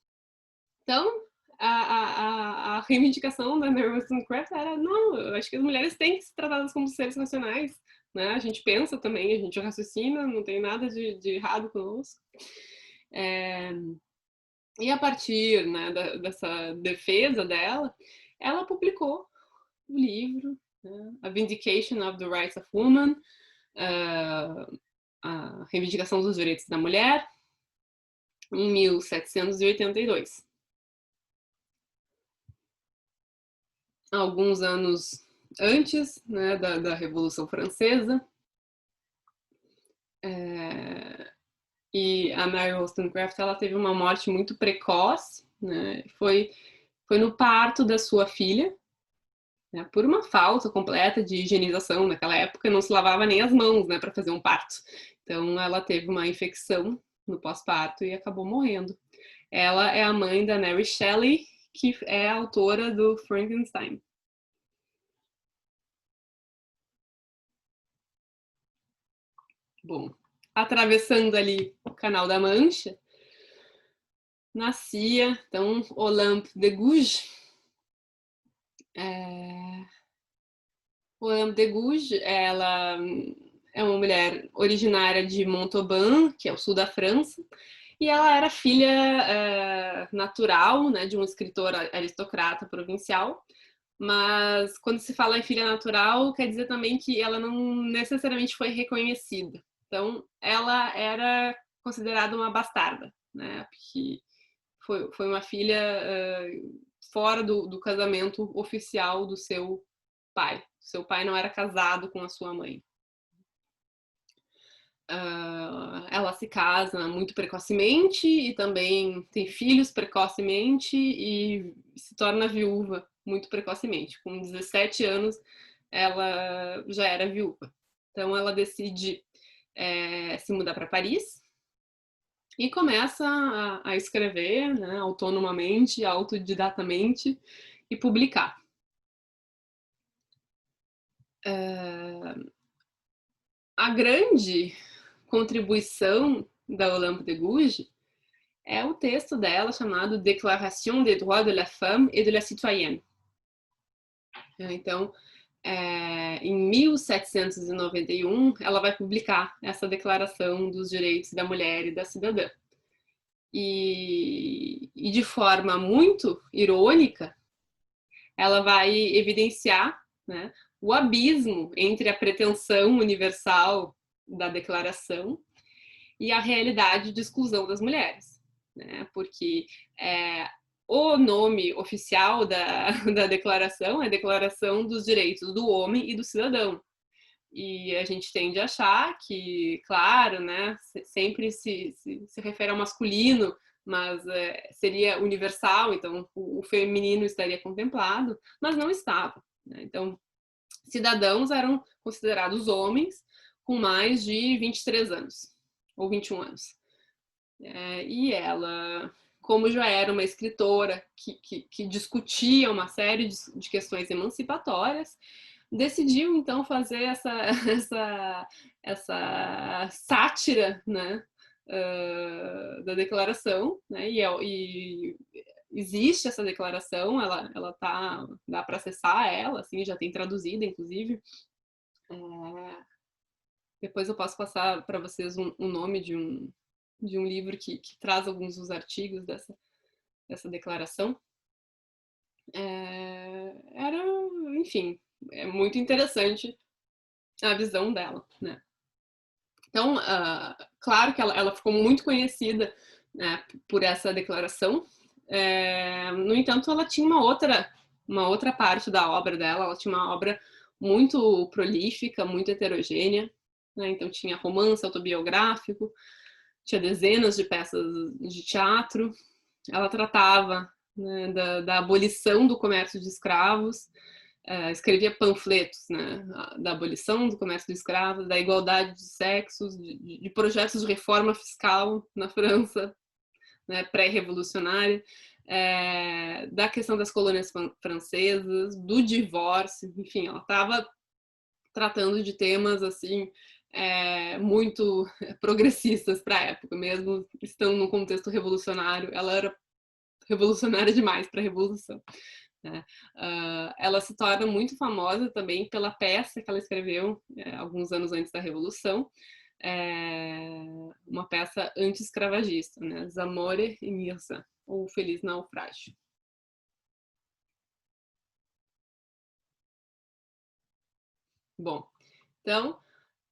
Então, a reivindicação da Mary Wollstonecraft era, não, eu acho que as mulheres têm que ser tratadas como seres racionais, né? A gente pensa também, a gente raciocina, não tem nada de errado conosco. E a partir, né, dessa defesa dela, ela publicou o livro, né, A Vindication of the Rights of Woman, a Reivindicação dos Direitos da Mulher, em 1782. Alguns anos antes, né, da Revolução Francesa. E a Mary Wollstonecraft, ela teve uma morte muito precoce, né? Foi no parto da sua filha, né, por uma falta completa de higienização. Naquela época não se lavava nem as mãos, né, para fazer um parto. Então ela teve uma infecção no pós-parto e acabou morrendo. Ela é a mãe da Mary Shelley, que é a autora do Frankenstein. Bom, atravessando ali o Canal da Mancha, nascia, então, Olympe de Gouges. Olympe de Gouges, ela é uma mulher originária de Montauban, que é o sul da França, e ela era filha natural, né, de um escritor aristocrata provincial, mas quando se fala em filha natural, quer dizer também que ela não necessariamente foi reconhecida. Então, ela era considerada uma bastarda, né, porque foi uma filha fora do casamento oficial do seu pai. Seu pai não era casado com a sua mãe. Ela se casa muito precocemente e também tem filhos precocemente e se torna viúva muito precocemente. Com 17 anos, ela já era viúva. Então, ela decide se mudar para Paris e começa a escrever, né, autonomamente, autodidatamente e publicar. A grande contribuição da Olympe de Gouges é o texto dela chamado Déclaration des droits de la femme et de la citoyenne. Então, em 1791, ela vai publicar essa Declaração dos Direitos da Mulher e da Cidadã. E de forma muito irônica, ela vai evidenciar, né, o abismo entre a pretensão universal da declaração e a realidade de exclusão das mulheres, né? Porque o nome oficial da declaração é a Declaração dos Direitos do Homem e do Cidadão. E a gente tende a achar que, claro, né, sempre se refere ao masculino, mas seria universal, então o feminino estaria contemplado, mas não estava, né? Então, cidadãos eram considerados homens com mais de 23 anos, ou 21 anos. E ela, como já era uma escritora que discutia uma série de questões emancipatórias, decidiu então fazer essa sátira, né, da declaração, né, e existe essa declaração, ela tá, dá para acessar ela, assim, já tem traduzida, inclusive. Depois eu posso passar para vocês um nome de um livro que traz alguns dos artigos dessa declaração. Era, enfim, é muito interessante a visão dela, né? Então, claro que ela ficou muito conhecida, né, por essa declaração. No entanto, ela tinha uma outra parte da obra dela. Ela tinha uma obra muito prolífica, muito heterogênea, né? Então tinha romance autobiográfico, tinha dezenas de peças de teatro. Ela tratava, né, da abolição do comércio de escravos. escrevia panfletos, né, da abolição do comércio de escravos, da igualdade de sexos, de projetos de reforma fiscal na França, né, pré-revolucionária, da questão das colônias francesas, do divórcio, enfim, ela estava tratando de temas assim muito progressistas para a época, mesmo estando num contexto revolucionário, ela era revolucionária demais para a revolução. Né? Ela se torna muito famosa também pela peça que ela escreveu alguns anos antes da Revolução, uma peça anti-escravagista, né? Zamore e Mirza, ou Feliz Naufrágio. Bom, então,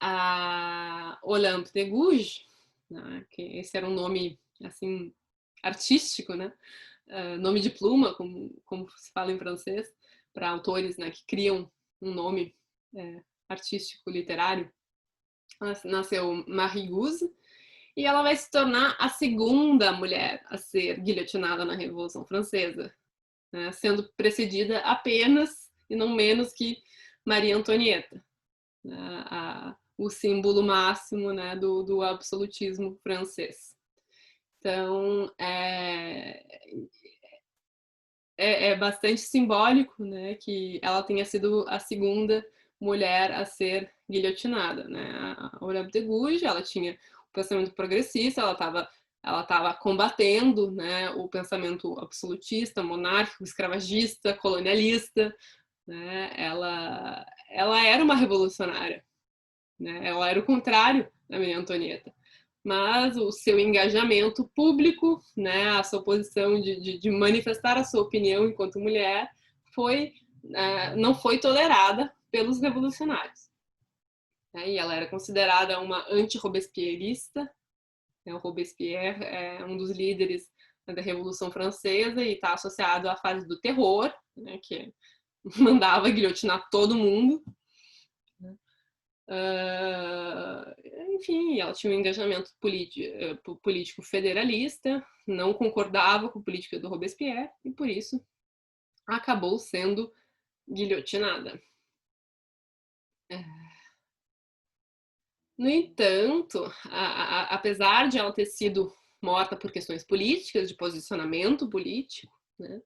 a Olympe de Gouges, né, que esse era um nome assim artístico, né? Nome de pluma, como se fala em francês, para autores, né, que criam um nome artístico, literário. Nasceu Marie Gouze, e ela vai se tornar a segunda mulher a ser guilhotinada na Revolução Francesa, né, sendo precedida apenas e não menos que Maria Antonieta, né, o símbolo máximo, né, do absolutismo francês. Então, é bastante simbólico, né, que ela tenha sido a segunda mulher a ser guilhotinada, né? A Olympe de Gouges, ela tinha o pensamento progressista, ela estava combatendo, né, o pensamento absolutista, monárquico, escravagista, colonialista, né? Ela era uma revolucionária, né? Ela era o contrário da Maria Antonieta, mas o seu engajamento público, né, a sua posição de manifestar a sua opinião enquanto mulher, não foi tolerada pelos revolucionários. E ela era considerada uma anti-robespierrista. O Robespierre é um dos líderes da Revolução Francesa e está associado à fase do terror, né, que mandava guilhotinar todo mundo. Enfim, ela tinha um engajamento político federalista, não concordava com a política do Robespierre e, por isso, acabou sendo guilhotinada. No entanto, apesar de ela ter sido morta por questões políticas, de posicionamento político, né,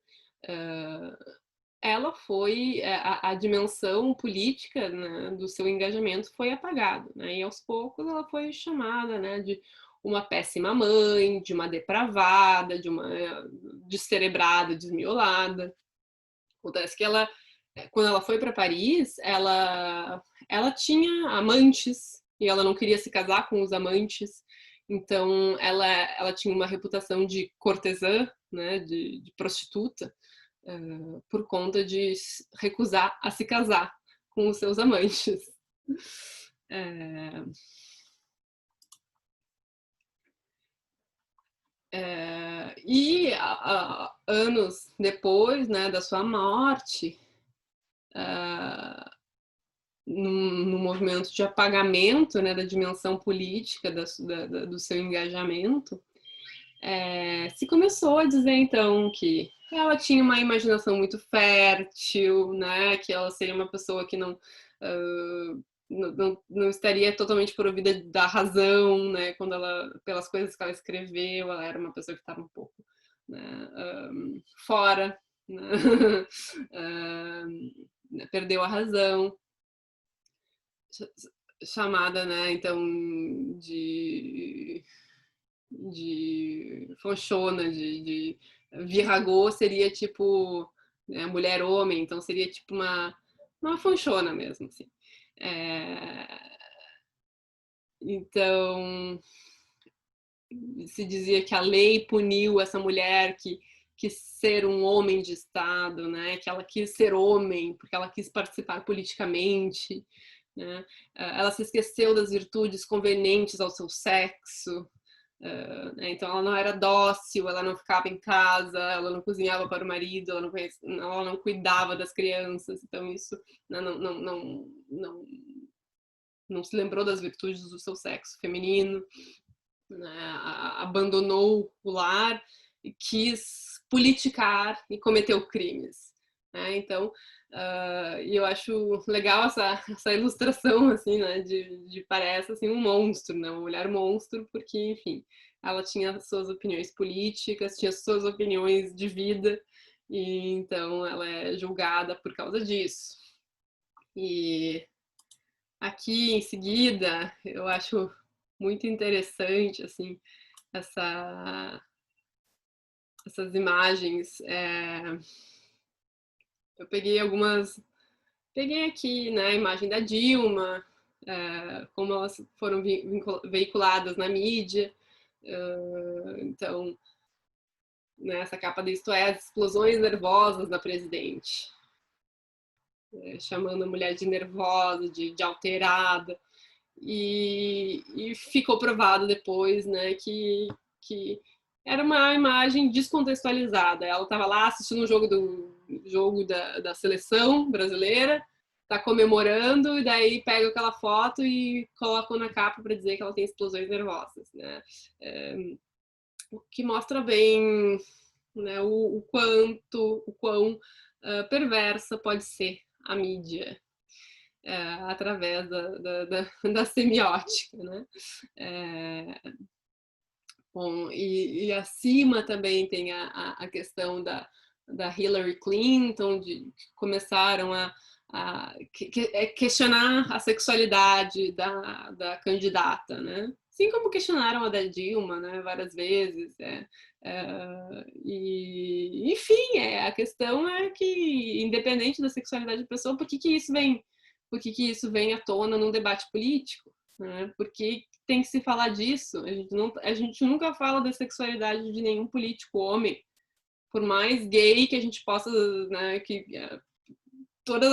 ela foi, a dimensão política, né, do seu engajamento foi apagada, né, e aos poucos ela foi chamada, né, de uma péssima mãe, de uma depravada, de uma descerebrada, desmiolada. Acontece que ela, quando ela foi para Paris, ela tinha amantes e ela não queria se casar com os amantes, então ela tinha uma reputação de cortesã, né, de prostituta, por conta de recusar a se casar com os seus amantes. E anos depois, né, da sua morte, no movimento de apagamento, né, da dimensão política do seu engajamento, se começou a dizer então que ela tinha uma imaginação muito fértil, né, que ela seria uma pessoa que não estaria totalmente provida da razão, né, quando pelas coisas que ela escreveu, ela era uma pessoa que estava um pouco, né, fora, né, perdeu a razão, chamada, né, então, de fonchona, de viragô seria tipo, né, mulher-homem, então seria tipo uma fonchona mesmo, assim. Então, se dizia que a lei puniu essa mulher que quis ser um homem de Estado, né? Que ela quis ser homem porque ela quis participar politicamente, né? Ela se esqueceu das virtudes convenientes ao seu sexo, então ela não era dócil, ela não ficava em casa, ela não cozinhava para o marido, ela não cuidava das crianças, então isso, né, não se lembrou das virtudes do seu sexo feminino, né, abandonou o lar e quis politicar e cometeu crimes. né? Então, e eu acho legal essa ilustração, assim, né, de parece, assim, um monstro, né, uma mulher monstro, porque, enfim, ela tinha suas opiniões políticas, tinha suas opiniões de vida, e então ela é julgada por causa disso. E aqui, em seguida, eu acho muito interessante, assim, essa, essas imagens. Eu peguei aqui, né, a imagem da Dilma, como elas foram veiculadas na mídia. Então, né, essa capa do Isto É, as explosões nervosas da presidente, chamando a mulher de nervosa, de alterada. E ficou provado depois, né, que era uma imagem descontextualizada. Ela estava lá assistindo um jogo da seleção brasileira, está comemorando, e daí pega aquela foto e colocam na capa para dizer que ela tem explosões nervosas, né? O que mostra bem, né, o quão perversa pode ser a mídia, através da semiótica, né? Bom, e acima também tem a questão da Hillary Clinton, de que começaram a questionar a sexualidade da candidata, né? Assim como questionaram a da Dilma, né, várias vezes. E, enfim, a questão é que, independente da sexualidade da pessoa, por que isso vem à tona num debate político? Né? Porque tem que se falar disso. A gente nunca fala da sexualidade de nenhum político homem, por mais gay que a gente possa, né, que todos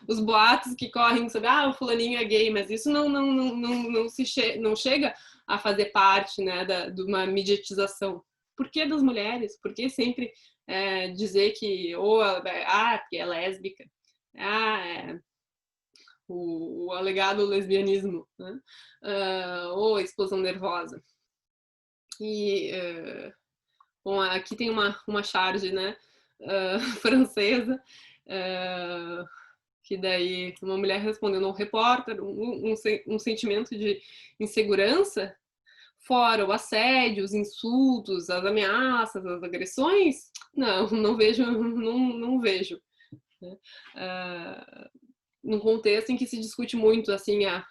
os boatos que correm sobre o fulaninho é gay, mas isso não chega a fazer parte, né, de uma mediatização. Por que das mulheres? Por que sempre dizer que porque é lésbica, o alegado lesbianismo, né? Ou a explosão nervosa. E, bom, aqui tem uma charge, né, francesa, que daí uma mulher respondendo ao repórter um sentimento de insegurança, fora o assédio, os insultos, as ameaças, as agressões, não vejo, não vejo. Né? Num contexto em que se discute muito assim a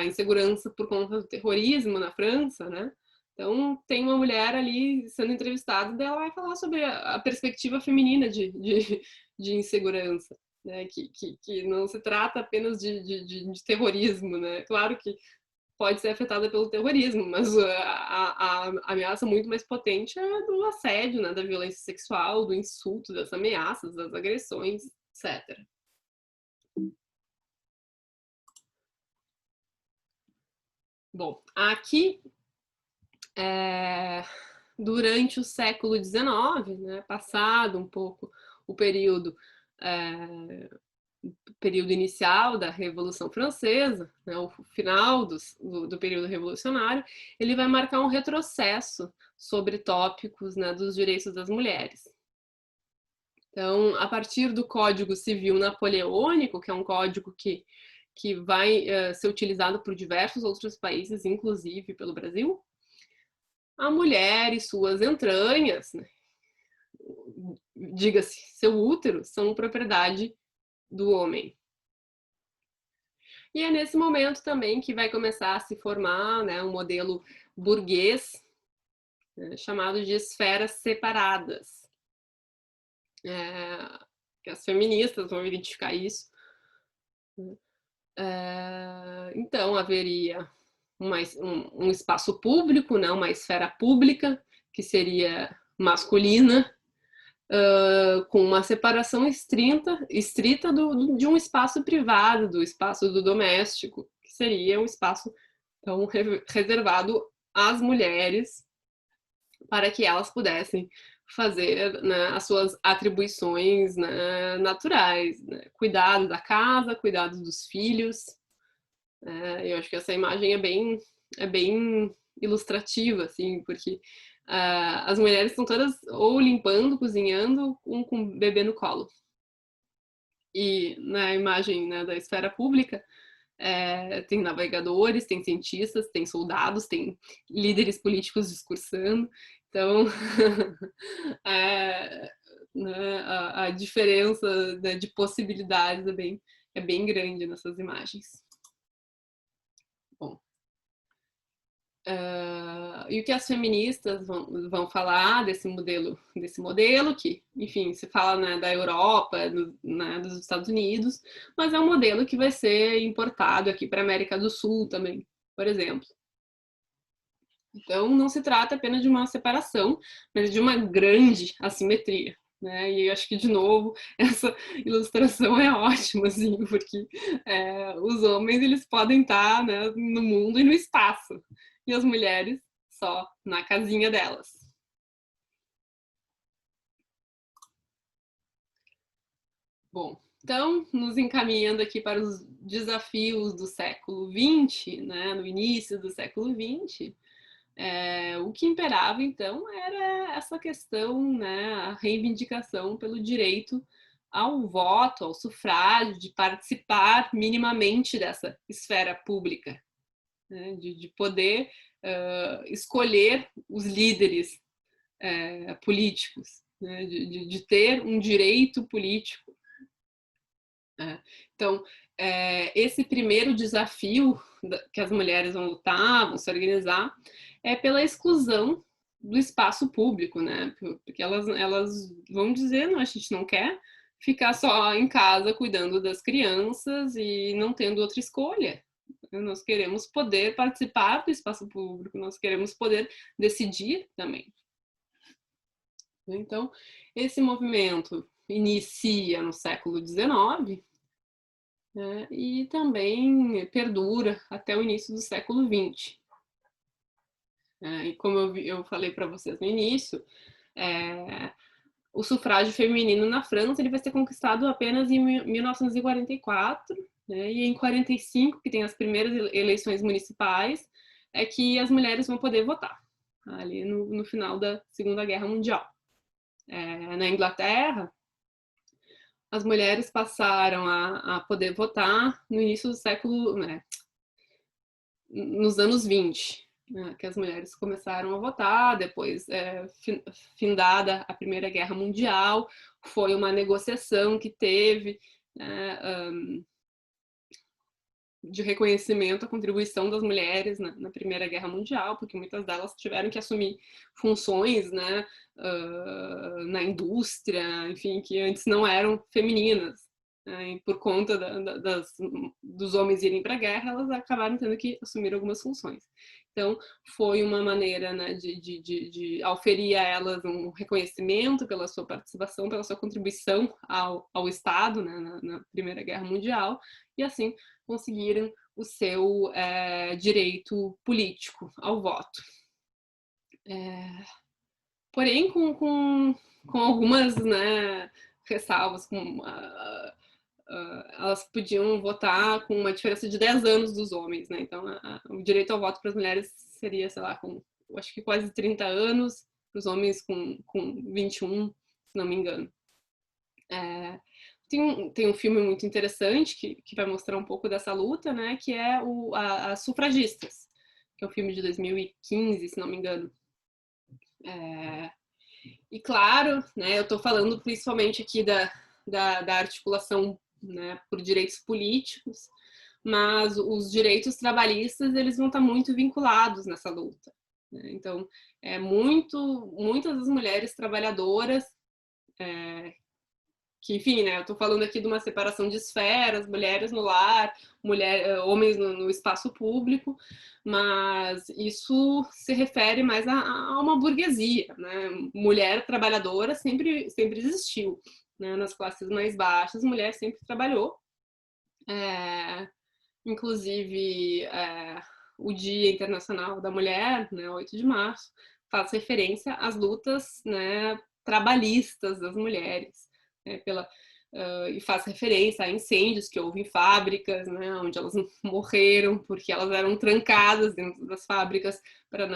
insegurança por conta do terrorismo na França, né? Então tem uma mulher ali sendo entrevistada e ela vai falar sobre a perspectiva feminina de insegurança, né? Que não se trata apenas de terrorismo, né? Claro que pode ser afetada pelo terrorismo, mas a ameaça muito mais potente é do assédio, né? Da violência sexual, do insulto, das ameaças, das agressões, etc. Bom, aqui, durante o século XIX, né, passado um pouco o período inicial da Revolução Francesa, né, o final do período revolucionário, ele vai marcar um retrocesso sobre tópicos, né, dos direitos das mulheres. Então, a partir do Código Civil Napoleônico, que é um código que vai ser utilizado por diversos outros países, inclusive pelo Brasil, a mulher e suas entranhas, né, diga-se, seu útero, são propriedade do homem. E é nesse momento também que vai começar a se formar, né, um modelo burguês, né, chamado de esferas separadas. Que as feministas vão identificar isso. Então, haveria um espaço público, né, uma esfera pública, que seria masculina, com uma separação estrita de um espaço privado, do espaço do doméstico, que seria um espaço então, reservado às mulheres, para que elas pudessem fazer, né, as suas atribuições, né, naturais, né? Cuidado da casa, cuidado dos filhos. Eu acho que essa imagem é bem ilustrativa, assim, porque as mulheres estão todas ou limpando, cozinhando, com o bebê no colo. E na imagem, né, da esfera pública, tem navegadores, tem cientistas, tem soldados, tem líderes políticos discursando. Então, é, né, a diferença, né, de possibilidades é bem grande nessas imagens. Bom, e o que as feministas vão falar desse modelo que, enfim, se fala, né, da Europa, né, dos Estados Unidos, mas é um modelo que vai ser importado aqui para a América do Sul também, por exemplo. Então, não se trata apenas de uma separação, mas de uma grande assimetria. Né? E acho que, de novo, essa ilustração é ótima, assim, porque os homens eles podem estar, né, no mundo e no espaço, e as mulheres só na casinha delas. Bom, então, nos encaminhando aqui para os desafios do século XX, né, no início do século XX, o que imperava, então, era essa questão, né, a reivindicação pelo direito ao voto, ao sufrágio, de participar minimamente dessa esfera pública, né, de poder escolher os líderes políticos, né, de ter um direito político. Então, esse primeiro desafio que as mulheres vão lutar, vão se organizar, é pela exclusão do espaço público, né? Porque elas vão dizer, não, a gente não quer ficar só em casa cuidando das crianças e não tendo outra escolha. Nós queremos poder participar do espaço público, nós queremos poder decidir também. Então, esse movimento inicia no século XIX, né, e também perdura até o início do século XX. E como eu falei para vocês no início, o sufrágio feminino na França ele vai ser conquistado apenas em 1944, né, e em 45, que tem as primeiras eleições municipais, é que as mulheres vão poder votar, ali no final da Segunda Guerra Mundial. Na Inglaterra, as mulheres passaram a poder votar no início do século, né, nos anos 20, né, que as mulheres começaram a votar, depois, findada a Primeira Guerra Mundial, foi uma negociação que teve, né, de reconhecimento à contribuição das mulheres na Primeira Guerra Mundial, porque muitas delas tiveram que assumir funções, né, na indústria, enfim, que antes não eram femininas. E por conta dos homens irem para a guerra, elas acabaram tendo que assumir algumas funções. Então, foi uma maneira, né, de auferir a elas um reconhecimento pela sua participação, pela sua contribuição ao Estado, né, na Primeira Guerra Mundial, e assim conseguiram o seu direito político ao voto. Porém, com algumas, né, ressalvas, elas podiam votar com uma diferença de 10 anos dos homens, né? Então, o direito ao voto para as mulheres seria, sei lá, com, acho que quase 30 anos, para os homens com 21, se não me engano. Tem um filme muito interessante que vai mostrar um pouco dessa luta, né? Que é As Sufragistas, que é um filme de 2015, se não me engano. E claro, né, eu estou falando principalmente aqui da articulação, né, por direitos políticos, mas os direitos trabalhistas eles vão estar muito vinculados nessa luta. Né? Então, muitas das mulheres trabalhadoras que, enfim, né, eu estou falando aqui de uma separação de esferas, mulheres no lar, homens no espaço público, mas isso se refere mais a uma burguesia, né? Mulher trabalhadora sempre existiu, né? Nas classes mais baixas, mulher sempre trabalhou, inclusive o Dia Internacional da Mulher, né, 8 de março, faz referência às lutas, né, trabalhistas das mulheres, né, e faz referência a incêndios que houve em fábricas, né, onde elas morreram porque elas eram trancadas dentro das fábricas para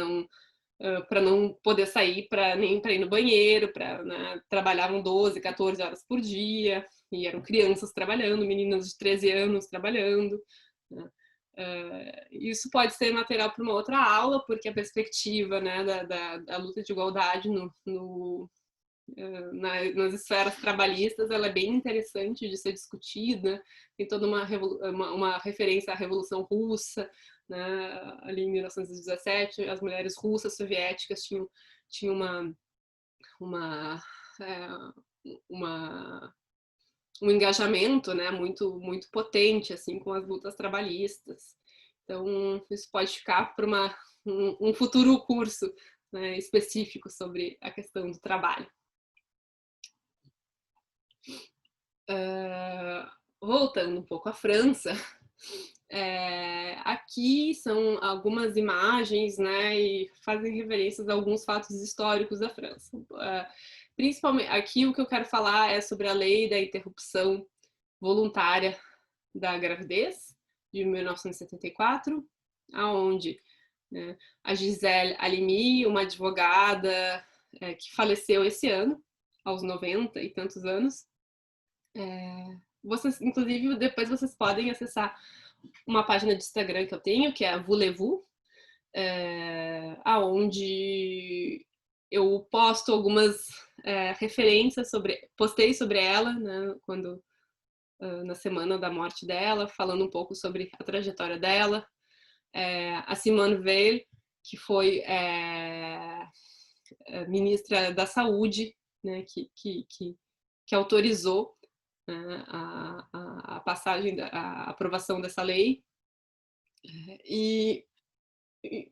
não poder sair nem para ir no banheiro, né, trabalhavam 12, 14 horas por dia. e eram crianças trabalhando, meninas de 13 anos trabalhando, né? Isso pode ser material para uma outra aula, porque a perspectiva, né, da luta de igualdade nas esferas trabalhistas, ela é bem interessante de ser discutida. Tem toda uma referência à Revolução Russa, né? Ali em 1917, as mulheres russas soviéticas tinham é, um engajamento, né, muito potente assim com as lutas trabalhistas. Então isso pode ficar para um futuro curso, né, específico sobre a questão do trabalho. Voltando um pouco à França, aqui são algumas imagens, né, e fazem referências a alguns fatos históricos da França. Principalmente aqui o que eu quero falar é sobre a lei da interrupção voluntária da gravidez de 1974, aonde, né, a Gisèle Halimi, uma advogada que faleceu esse ano, aos 90 e tantos anos, vocês, inclusive, depois vocês podem acessar uma página de Instagram que eu tenho, que é a Voulez-vous, aonde eu posto algumas referências postei sobre ela, né, na semana da morte dela, falando um pouco sobre a trajetória dela. A Simone Veil, que foi ministra da Saúde, né, que autorizou, né, a passagem, a aprovação dessa lei. E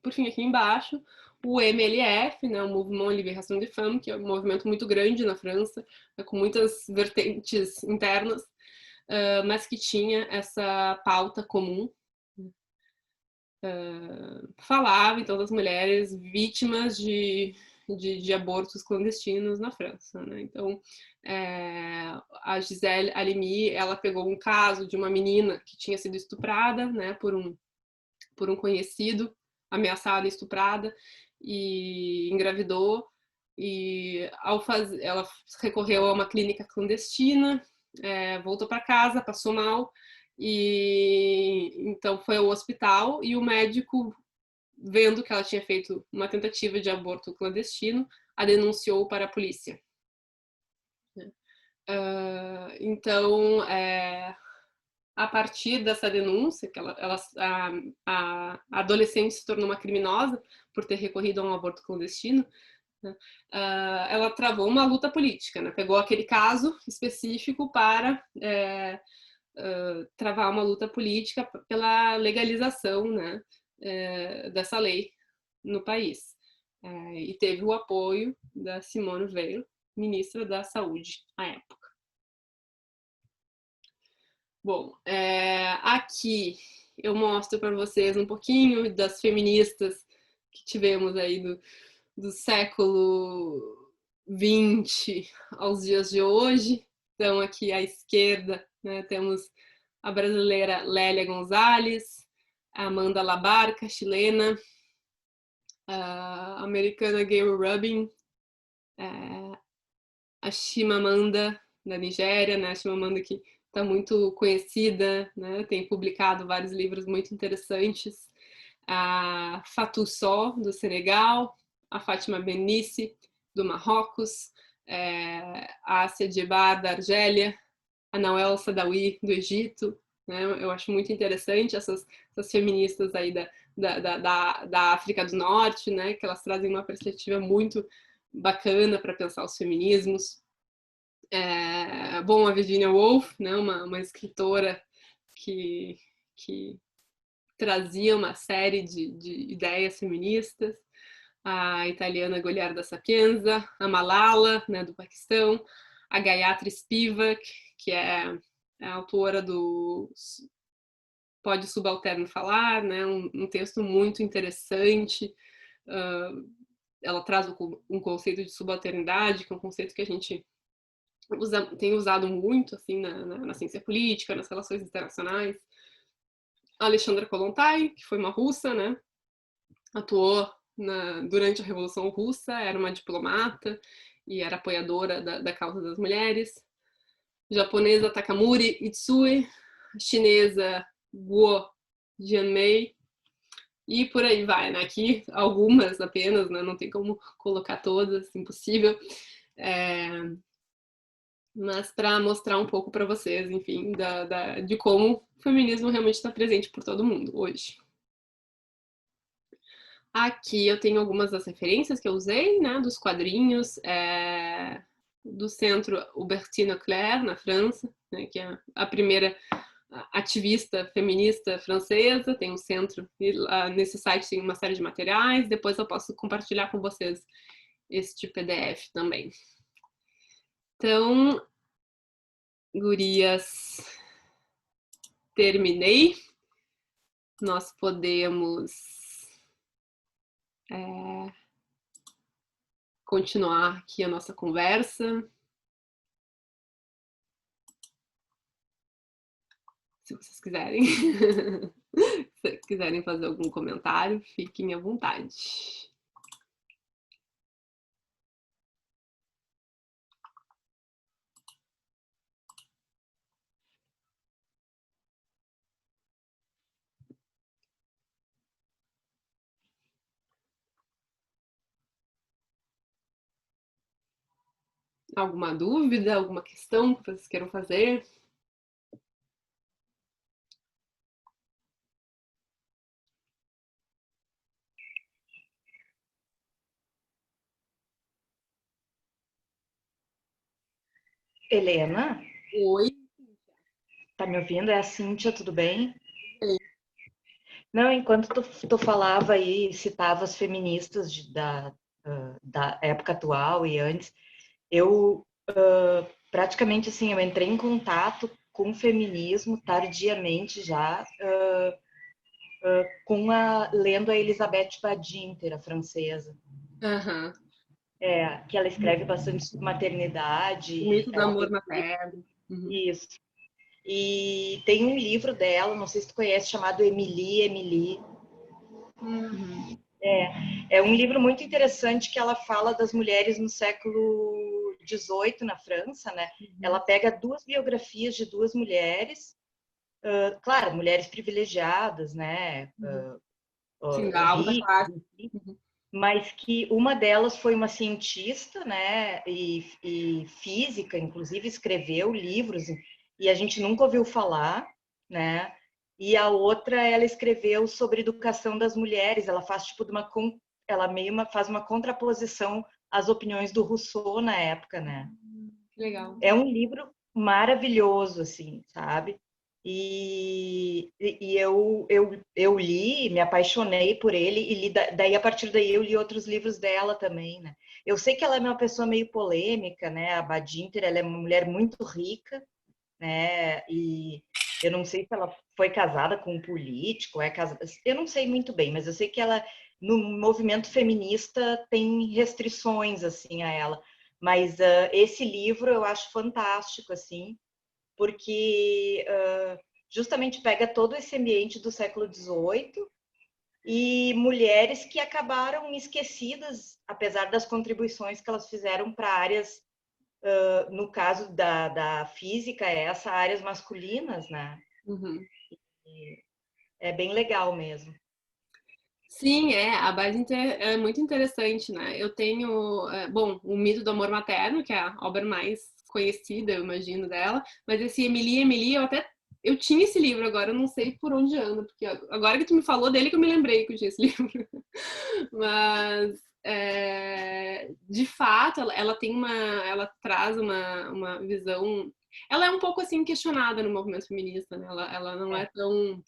por fim, aqui embaixo, o MLF, né, o Mouvement Libération des Femmes, que é um movimento muito grande na França, com muitas vertentes internas, mas que tinha essa pauta comum. Falava, então, das mulheres vítimas de abortos clandestinos na França, né? Então, a Gisèle Halimi, ela pegou um caso de uma menina que tinha sido estuprada, né, por um conhecido, ameaçada e estuprada, e engravidou, e ela recorreu a uma clínica clandestina, voltou para casa, passou mal, e então foi ao hospital, e o médico, vendo que ela tinha feito uma tentativa de aborto clandestino, a denunciou para a polícia. Então, a partir dessa denúncia, que a adolescente se tornou uma criminosa por ter recorrido a um aborto clandestino, né? Ela travou uma luta política, né? Pegou aquele caso específico para travar uma luta política pela legalização, né, dessa lei no país. E teve o apoio da Simone Veil, ministra da Saúde à época. Bom, aqui eu mostro para vocês um pouquinho das feministas que tivemos aí do século XX aos dias de hoje. Então, aqui à esquerda, né, temos a brasileira Lélia Gonzalez, a Amanda Labarca, chilena, a americana Gayle Rubin, a Chimamanda, da Nigéria, né, a Chimamanda que está muito conhecida, né, tem publicado vários livros muito interessantes, a Fatou Sow, do Senegal, a Fátima Benissi, do Marrocos, a Assia Djebar, da Argélia, a Nawel Saadawi, do Egito, né? Eu acho muito interessante essas feministas aí da África do Norte, né, que elas trazem uma perspectiva muito bacana para pensar os feminismos. Bom, a Virginia Woolf, né, uma escritora que trazia uma série de ideias feministas, a italiana Goliarda Sapienza, a Malala, né, do Paquistão, a Gayatri Spivak, que é a autora do Pode o Subalterno Falar, né, um texto muito interessante. Ela traz um conceito de subalternidade, que é um conceito que a gente tem usado muito assim, na ciência política, nas relações internacionais. A Alexandra Kollontai, que foi uma russa, né, atuou durante a Revolução Russa, era uma diplomata e era apoiadora da causa das mulheres. japonesa Takamuri Itsui, chinesa Guo Jianmei, e por aí vai, né? Aqui algumas apenas, né? Não tem como colocar todas, impossível. Mas para mostrar um pouco para vocês, enfim, de como o feminismo realmente está presente por todo mundo hoje. Aqui eu tenho algumas das referências que eu usei, né, dos quadrinhos, do Centro Hubertine Leclerc, na França, né, que é a primeira ativista feminista francesa, tem um centro, e lá nesse site tem uma série de materiais, depois eu posso compartilhar com vocês este PDF também. Então, gurias, terminei. Nós podemos continuar aqui a nossa conversa. Se vocês quiserem. Se quiserem fazer algum comentário, fiquem à vontade. Alguma dúvida, alguma questão que vocês queiram fazer? Helena, Oi. tá me ouvindo? É a Cíntia, tudo bem? Oi. Não, enquanto tu falava aí, citava as feministas da época atual e antes, eu praticamente assim, eu entrei em contato com o feminismo tardiamente já, lendo a Elisabeth Badinter, a francesa. Uhum. Que ela escreve bastante sobre O maternidade, mito do ela amor tem materno. Uhum. isso. E tem um livro dela, não sei se tu conhece, chamado Emily, Emily. Uhum. É um livro muito interessante que ela fala das mulheres no século XVIII na França, né? Ela Uhum. pega duas biografias de duas mulheres, claro, mulheres privilegiadas, né? Uhum. Sim, da alta Ricas, classe. Uhum. mas que uma delas foi uma cientista, né? E física, inclusive escreveu livros e a gente nunca ouviu falar, né? E a outra, ela escreveu sobre educação das mulheres. Ela faz tipo ela faz uma contraposição às opiniões do Rousseau na época, né? Legal. É um livro maravilhoso, assim, sabe? E eu li, me apaixonei por ele, e daí a partir daí eu li outros livros dela também, né? Eu sei que ela é uma pessoa meio polêmica, né? A Badinter, ela é uma mulher muito rica, né? E eu não sei se ela foi casada com um político, eu não sei muito bem, mas eu sei que ela no movimento feminista tem restrições assim a ela. Mas esse livro eu acho fantástico assim, porque justamente pega todo esse ambiente do século XVIII e mulheres que acabaram esquecidas, apesar das contribuições que elas fizeram para áreas, no caso da física, essa áreas masculinas, né? Uhum. E é bem legal mesmo. Sim, a Badinter é muito interessante, né? Eu tenho, bom, o Mito do Amor Materno, que é a obra mais conhecida, eu imagino, dela, mas esse Emily, Emily, eu tinha esse livro, agora eu não sei por onde anda, porque agora que tu me falou dele que eu me lembrei que eu tinha esse livro. Mas, de fato, ela tem ela traz uma visão, ela é um pouco, assim, questionada no movimento feminista, né? Ela não é tão,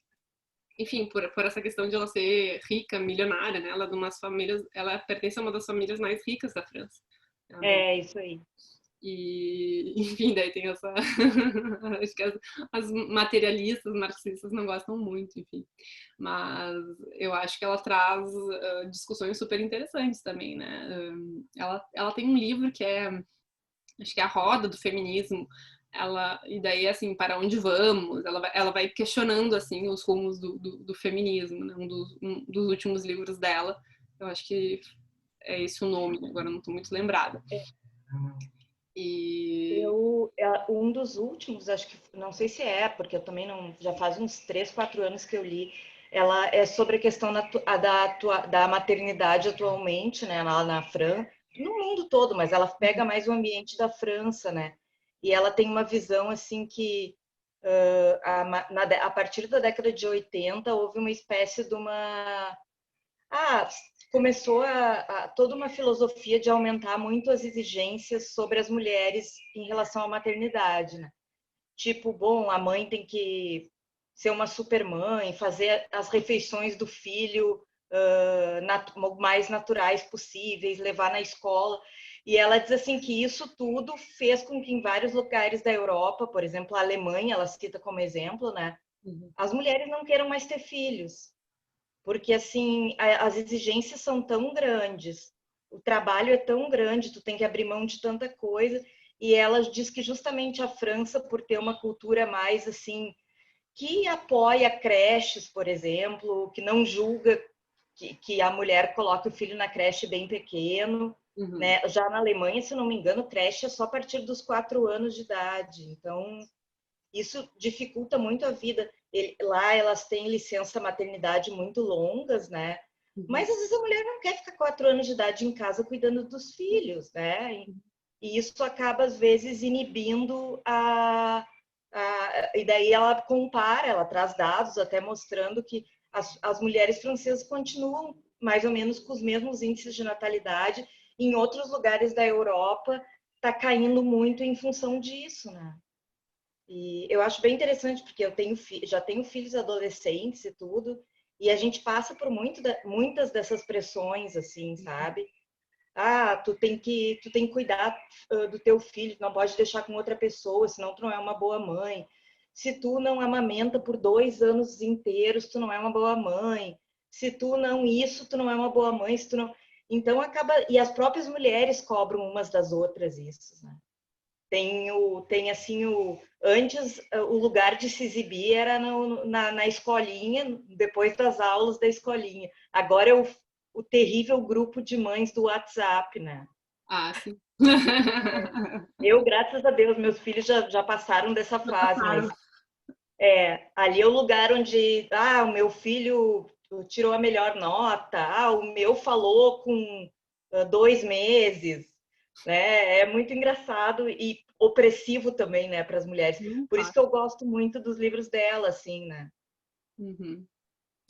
enfim, por essa questão de ela ser rica, milionária, né? Ela é de umas famílias, ela pertence a uma das famílias mais ricas da França. É isso aí. E, enfim, daí tem essa. Acho que as materialistas, marxistas não gostam muito, enfim. Mas eu acho que ela traz discussões super interessantes também, né? Ela tem um livro que acho que é A Roda do Feminismo. E daí, assim, para onde vamos? Ela vai questionando, assim, os rumos do feminismo, né? Um dos últimos livros dela. Eu acho que é esse o nome, agora eu não estou muito lembrada. E Um dos últimos, acho que, não sei se é, porque eu também não, já faz uns 3, 4 anos que eu li, ela é sobre a questão da maternidade atualmente, né, lá na França, no mundo todo, mas ela pega mais o ambiente da França, né, e ela tem uma visão, assim, que a partir da década de 80 houve uma espécie de uma começou toda uma filosofia de aumentar muito as exigências sobre as mulheres em relação à maternidade, né? Tipo, bom, a mãe tem que ser uma supermãe, fazer as refeições do filho mais naturais possíveis, levar na escola. E ela diz assim que isso tudo fez com que em vários lugares da Europa, por exemplo, a Alemanha, ela cita como exemplo, né? As mulheres não queiram mais ter filhos porque assim as exigências são tão grandes, o trabalho é tão grande, tu tem que abrir mão de tanta coisa. E ela diz que justamente a França, por ter uma cultura mais assim, que apoia creches, por exemplo, que não julga que a mulher coloque o filho na creche bem pequeno, né? Já na Alemanha, se não me engano, creche é só a partir dos 4 anos de idade. Então, isso dificulta muito a vida. Lá elas têm licença maternidade muito longas, né? Mas às vezes a mulher não quer ficar 4 anos de idade em casa cuidando dos filhos, né? E isso acaba às vezes inibindo e daí ela compara, ela traz dados até mostrando que as mulheres francesas continuam mais ou menos com os mesmos índices de natalidade. Em outros lugares da Europa está caindo muito em função disso, né? E eu acho bem interessante porque já tenho filhos adolescentes e tudo, e a gente passa por muitas dessas pressões, assim, sabe? Tu tem que cuidar do teu filho, não pode deixar com outra pessoa, senão tu não é uma boa mãe. Se tu não amamenta por 2 anos inteiros, tu não é uma boa mãe. Se tu não isso, tu não é uma boa mãe. Se tu não... Então acaba. E as próprias mulheres cobram umas das outras isso, né? Tem assim, antes o lugar de se exibir era na escolinha, depois das aulas da escolinha. Agora é o terrível grupo de mães do WhatsApp, né? Ah, sim. Eu, graças a Deus, meus filhos já passaram dessa fase, mas ali é o lugar onde o meu filho tirou a melhor nota, o meu falou com 2 meses, né? É muito engraçado e opressivo também, né, para as mulheres. Por isso Claro. que eu gosto muito dos livros dela, assim, né? Uhum.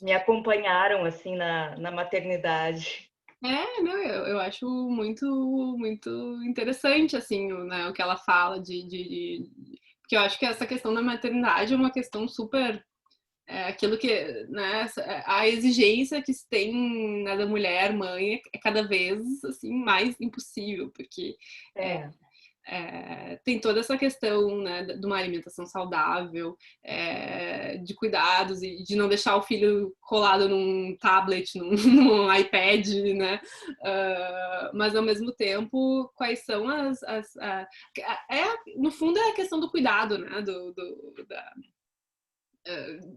Me acompanharam assim na maternidade. Não, eu acho muito, muito interessante, assim, né, o que ela fala porque eu acho que essa questão da maternidade é uma questão super, aquilo que, né, a exigência que se tem, né, da mulher mãe é cada vez, assim, mais impossível, porque É, tem toda essa questão, né, de uma alimentação saudável, de cuidados e de não deixar o filho colado num tablet, num, num iPad, né? Mas ao mesmo tempo, quais são no fundo é a questão do cuidado, né?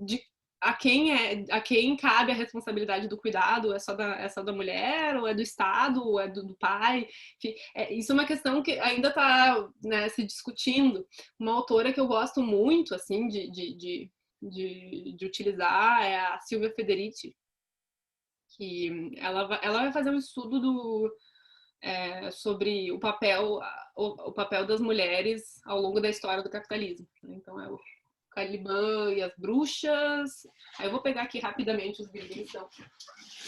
De a quem cabe a responsabilidade do cuidado? É só da mulher, ou é do Estado, ou é do pai? Enfim, isso é uma questão que ainda está, né, se discutindo. Uma autora que eu gosto muito assim de utilizar é a Silvia Federici, que ela vai fazer um estudo sobre o papel das mulheres ao longo da história do capitalismo. Então é o Caliban e as Bruxas. Aí eu vou pegar aqui rapidamente os livros,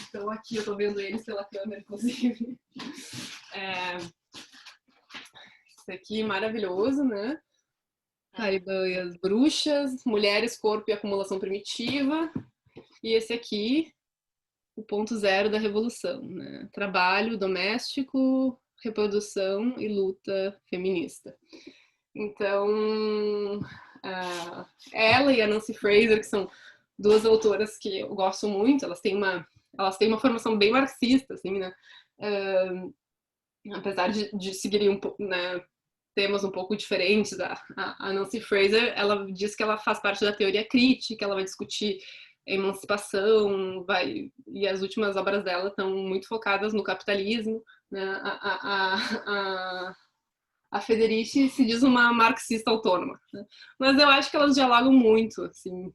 então aqui eu tô vendo eles pela câmera, inclusive. Esse aqui maravilhoso, né? Caliban e as Bruxas, Mulheres, Corpo e Acumulação Primitiva. E esse aqui, o ponto zero da revolução, né? Trabalho doméstico, reprodução e luta feminista. Então, ela e a Nancy Fraser, que são duas autoras que eu gosto muito, elas têm uma formação bem marxista, assim, né? Apesar de seguirem né, temas um pouco diferentes, a Nancy Fraser, ela diz que ela faz parte da teoria crítica, ela vai discutir emancipação, e as últimas obras dela estão muito focadas no capitalismo, né? a Federici se diz uma marxista autônoma, né? Mas eu acho que elas dialogam muito, assim,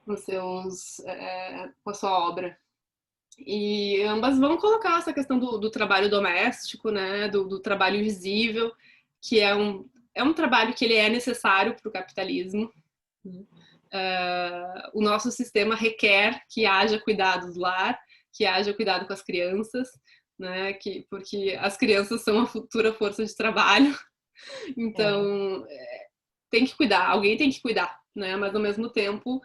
com a sua obra. E ambas vão colocar essa questão do trabalho doméstico, né, do trabalho invisível, que é um trabalho que ele é necessário para o capitalismo. O nosso sistema requer que haja cuidado do lar, que haja cuidado com as crianças, né, porque as crianças são a futura força de trabalho, então tem que cuidar, alguém tem que cuidar, né, mas ao mesmo tempo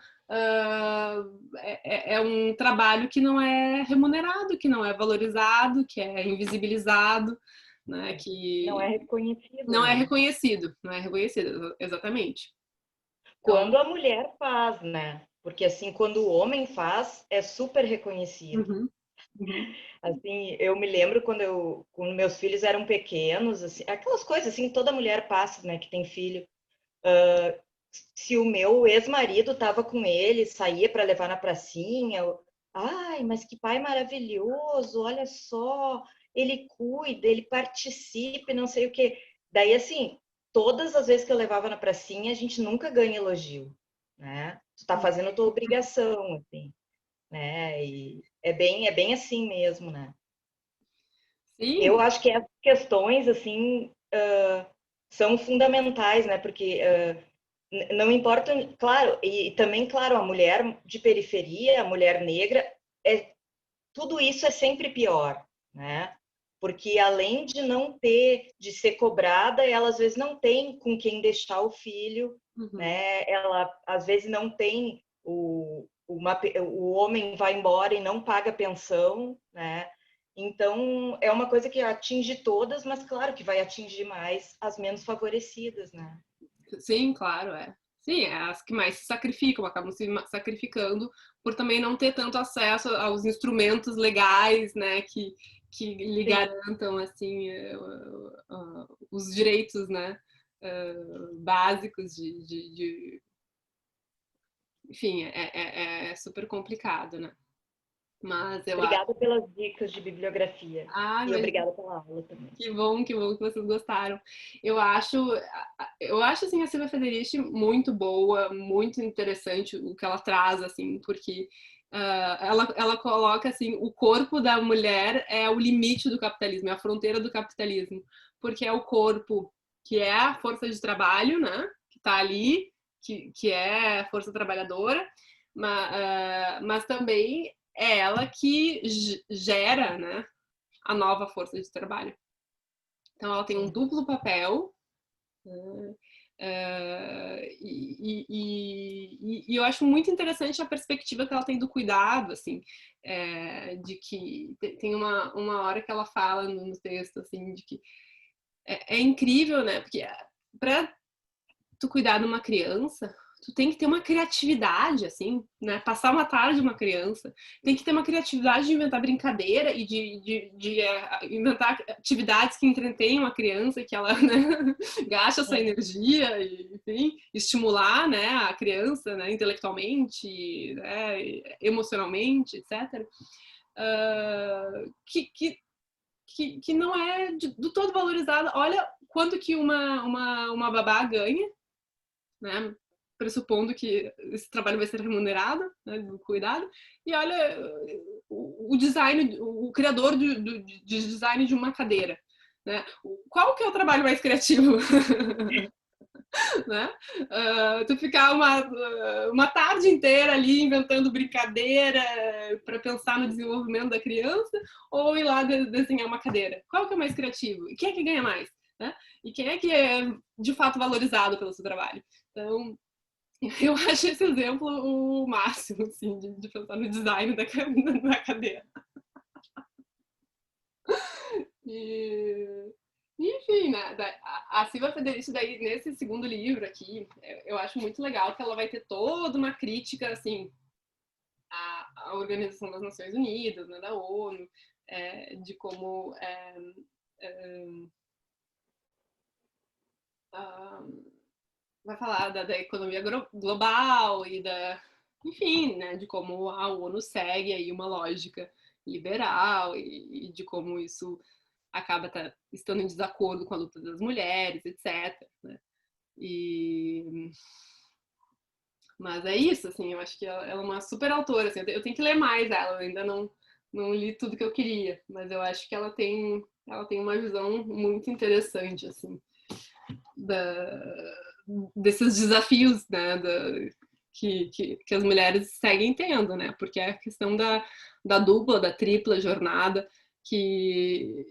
é um trabalho que não é remunerado, que não é valorizado, que é invisibilizado, né, que Não é reconhecido, não é né? reconhecido, não é reconhecido, exatamente. Então, Quando a mulher faz, né? Porque assim, quando o homem faz, é super reconhecido. uhum, uhum, Assim, eu me lembro quando meus filhos eram pequenos, assim, aquelas coisas assim, toda mulher passa, né, que tem filho. Se o meu ex-marido estava com ele, saía para levar na pracinha, ai, mas que pai maravilhoso, olha só, ele cuida, ele participa, não sei o quê. Daí, assim, todas as vezes que eu levava na pracinha, a gente nunca ganha elogio, né? Tu tá fazendo a tua obrigação, assim, né? E é bem assim mesmo, né? Eu sim, acho que essas questões, assim, são fundamentais, né? Porque não importa, claro, e também, claro, a mulher de periferia, a mulher negra, tudo isso é sempre pior, né? Porque além de não ter, de ser cobrada, ela às vezes não tem com quem deixar o filho, uhum. né? Ela às vezes não tem o homem vai embora e não paga pensão, né? Então é uma coisa que atinge todas, mas claro que vai atingir mais as menos favorecidas, né? Sim, claro, é. Sim, é as que mais se sacrificam, acabam se sacrificando por também não ter tanto acesso aos instrumentos legais, né, que lhe Sim, garantam, assim, os direitos, né, básicos enfim, é super complicado, né. Mas eu acho... obrigada pelas dicas de bibliografia Ah, e mas obrigada pela aula também. que bom que vocês gostaram. Eu acho, eu acho assim a Silvia Federici muito boa, muito interessante o que ela traz, assim, porque ela coloca assim, o corpo da mulher é o limite do capitalismo, é a fronteira do capitalismo, porque é o corpo que é a força de trabalho, né, que está ali, que é a força trabalhadora, mas também é ela que gera, né, a nova força de trabalho. Então, ela tem um Sim. duplo papel. Né? E eu acho muito interessante a perspectiva que ela tem do cuidado, assim, de que tem uma hora que ela fala no texto, assim, de que é incrível, né? Porque para tu cuidar de uma criança, tu tem que ter uma criatividade, assim, né? Passar uma tarde uma criança, tem que ter uma criatividade de inventar brincadeira e de inventar atividades que entretenham a criança, que ela, né, gaste essa energia, e, enfim, estimular, né, a criança, né, intelectualmente, né, emocionalmente, etc. Que não é do todo valorizada. Olha quanto que uma babá ganha, né? Pressupondo que esse trabalho vai ser remunerado, né, do cuidado, e olha o design, o criador de design de uma cadeira, né? Qual que é o trabalho mais criativo? Né? Tu ficar uma tarde inteira ali inventando brincadeira para pensar no desenvolvimento da criança, ou ir lá desenhar uma cadeira? Qual que é mais criativo? E quem é que ganha mais? Né? E quem é que é de fato valorizado pelo seu trabalho? Então, eu acho esse exemplo o máximo, assim, de pensar no design da cadeira. E, enfim, né? A Silvia Federici, daí, nesse segundo livro aqui, eu acho muito legal que ela vai ter toda uma crítica, assim, à Organização das Nações Unidas, né, da ONU, de como vai falar da economia global e enfim, né, de como a ONU segue aí uma lógica liberal e de como isso acaba estando em desacordo com a luta das mulheres, etc. Né? Mas é isso, assim, eu acho que ela é uma super autora, assim, eu tenho que ler mais ela, eu ainda não li tudo que eu queria, mas eu acho que ela tem uma visão muito interessante, assim, desses desafios, né, que as mulheres seguem tendo, né, porque é a questão da dupla, da tripla jornada que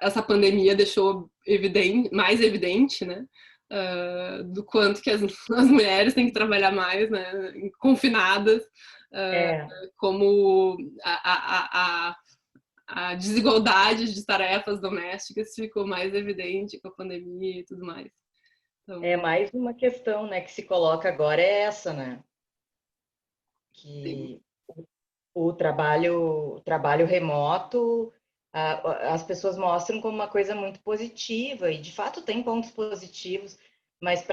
essa pandemia deixou mais evidente, né, do quanto que as mulheres têm que trabalhar mais, né, confinadas, como a desigualdade de tarefas domésticas ficou mais evidente com a pandemia e tudo mais. Então, mais uma questão, né, que se coloca agora é essa, né? sim. Que o trabalho remoto, as pessoas mostram como uma coisa muito positiva, e de fato tem pontos positivos, mas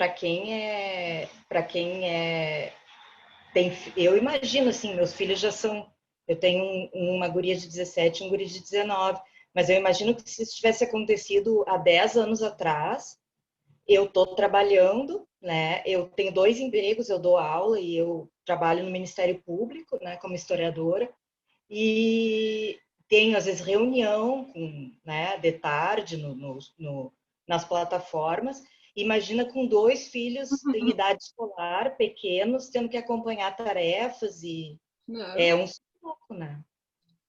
eu imagino assim, meus filhos já são, eu tenho uma guria de 17 e um guri de 19, mas eu imagino que se isso tivesse acontecido há 10 anos atrás, eu estou trabalhando, né? Eu tenho 2 empregos, eu dou aula e eu trabalho no Ministério Público, né, como historiadora, e tenho às vezes reunião com, né, de tarde nas plataformas. Imagina com 2 filhos em idade escolar, pequenos, tendo que acompanhar tarefas e Não, é um sufoco, né?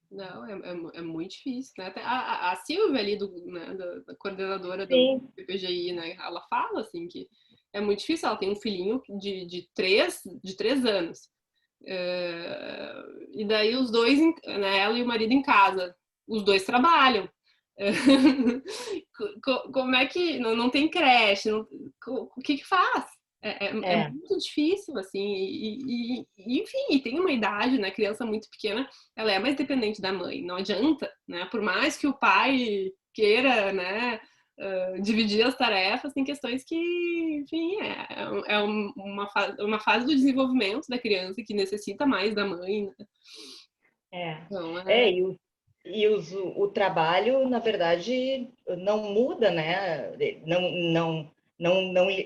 não, é muito difícil, né? Até a Silvia ali, né, da coordenadora do Sim, PPGI, né, ela fala, assim, que é muito difícil, ela tem um filhinho de 3 anos, e daí os dois, né, ela e o marido em casa, os dois trabalham. Como é que não tem creche? O que faz? É é, muito difícil, assim, enfim, e tem uma idade, né? Criança muito pequena, ela é mais dependente da mãe, não adianta, né? Por mais que o pai queira, né, dividir as tarefas, tem questões que, enfim, uma fase do desenvolvimento da criança que necessita mais da mãe, né? é. Então, É, o trabalho, na verdade, não muda, né?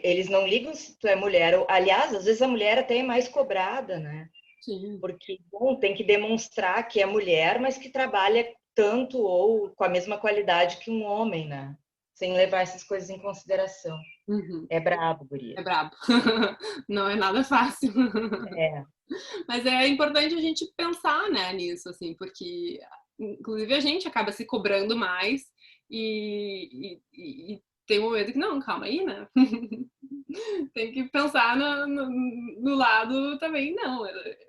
Eles não ligam se tu é mulher. Aliás, às vezes a mulher até é mais cobrada, né? sim. Porque, bom, tem que demonstrar que é mulher, mas que trabalha tanto ou com a mesma qualidade que um homem, né? Sem levar essas coisas em consideração. Uhum. É brabo, É guria. brabo. Não é nada fácil. É, Mas é importante a gente pensar, né, nisso, assim, porque inclusive a gente acaba se cobrando mais e tem um momento que não, calma aí, né? Tem que pensar no lado também, não.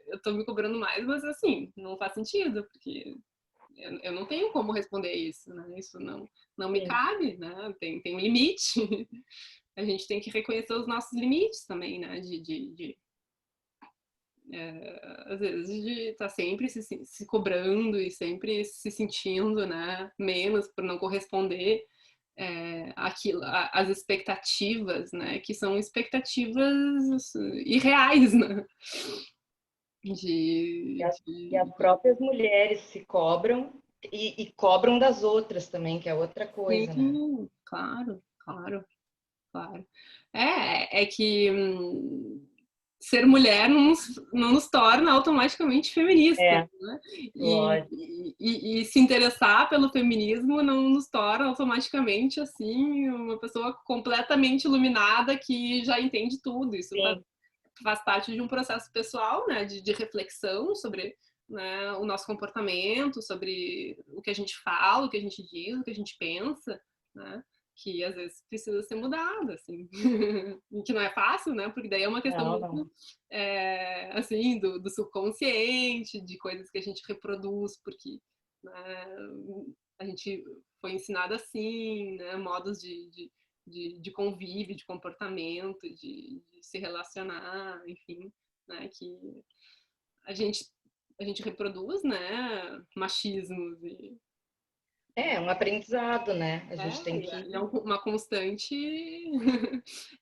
Eu tô me cobrando mais, mas assim, não faz sentido, porque eu não tenho como responder isso, né? Isso não me sim. cabe, né? Tem um limite. A gente tem que reconhecer os nossos limites também, né? Às vezes de estar sempre se cobrando e sempre se sentindo, né, menos por não corresponder aquilo, as expectativas, né, que são expectativas irreais, né, E as próprias mulheres se cobram e cobram das outras também, que é outra coisa, né? sim, claro, claro, claro. É que ser mulher não nos torna automaticamente feministas, É, né? lógico. E se interessar pelo feminismo não nos torna automaticamente assim uma pessoa completamente iluminada que já entende tudo. Isso Sim, faz parte de um processo pessoal, né? De reflexão sobre, né, o nosso comportamento, sobre o que a gente fala, o que a gente diz, o que a gente pensa, né? Que às vezes precisa ser mudada, assim, e que não é fácil, né? Porque daí é uma questão não, muito, não. assim, do subconsciente, de coisas que a gente reproduz, porque, né, a gente foi ensinado assim, né? Modos de convívio, de comportamento, de se relacionar, enfim, né? Que a gente, a gente reproduz, né? Machismos É um aprendizado, né? A gente tem que. e é uma constante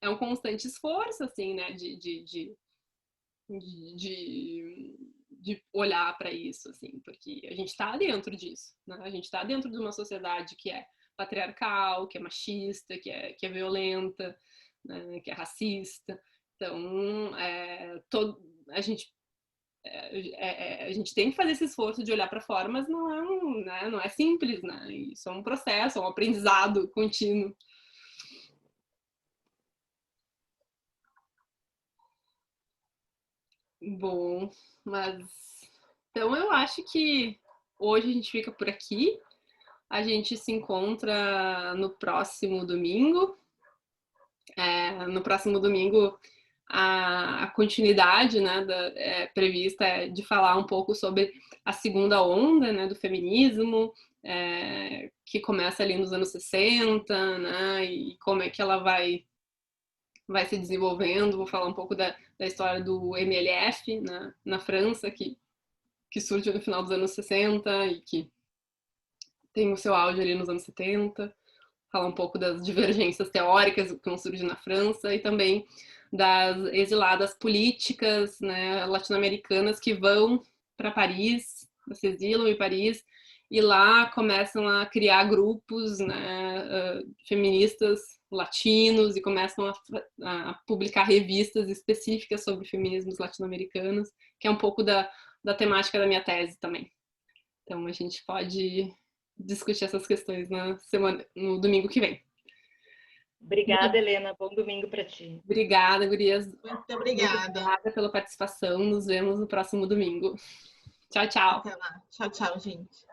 é um constante esforço assim, né, de olhar para isso assim, porque a gente está dentro disso, né? A gente está dentro de uma sociedade que é patriarcal, que é machista, que é violenta, né, que é racista. Então, a gente a gente tem que fazer esse esforço de olhar para fora, mas não é simples, né? Isso é um processo, é um aprendizado contínuo. Bom, mas então eu acho que hoje a gente fica por aqui. A gente se encontra no próximo domingo. No próximo domingo, a continuidade, né, prevista é de falar um pouco sobre a segunda onda, né, do feminismo, que começa ali nos anos 60, né, e como é que ela vai se desenvolvendo. Vou falar um pouco da história do MLF, né, na França, que surge no final dos anos 60 e que tem o seu auge ali nos anos 70. Falar um pouco das divergências teóricas que vão surgir na França e também das exiladas políticas, né, latino-americanas que vão para Paris, se exilam em Paris, e lá começam a criar grupos, né, feministas latinos e começam a publicar revistas específicas sobre feminismos latino-americanos, que é um pouco da temática da minha tese também. Então a gente pode discutir essas questões no domingo que vem. Obrigada, Helena. Bom domingo para ti. Obrigada, gurias. Muito obrigada. Obrigada pela participação. Nos vemos no próximo domingo. Tchau, tchau. Até lá. Tchau, tchau, gente.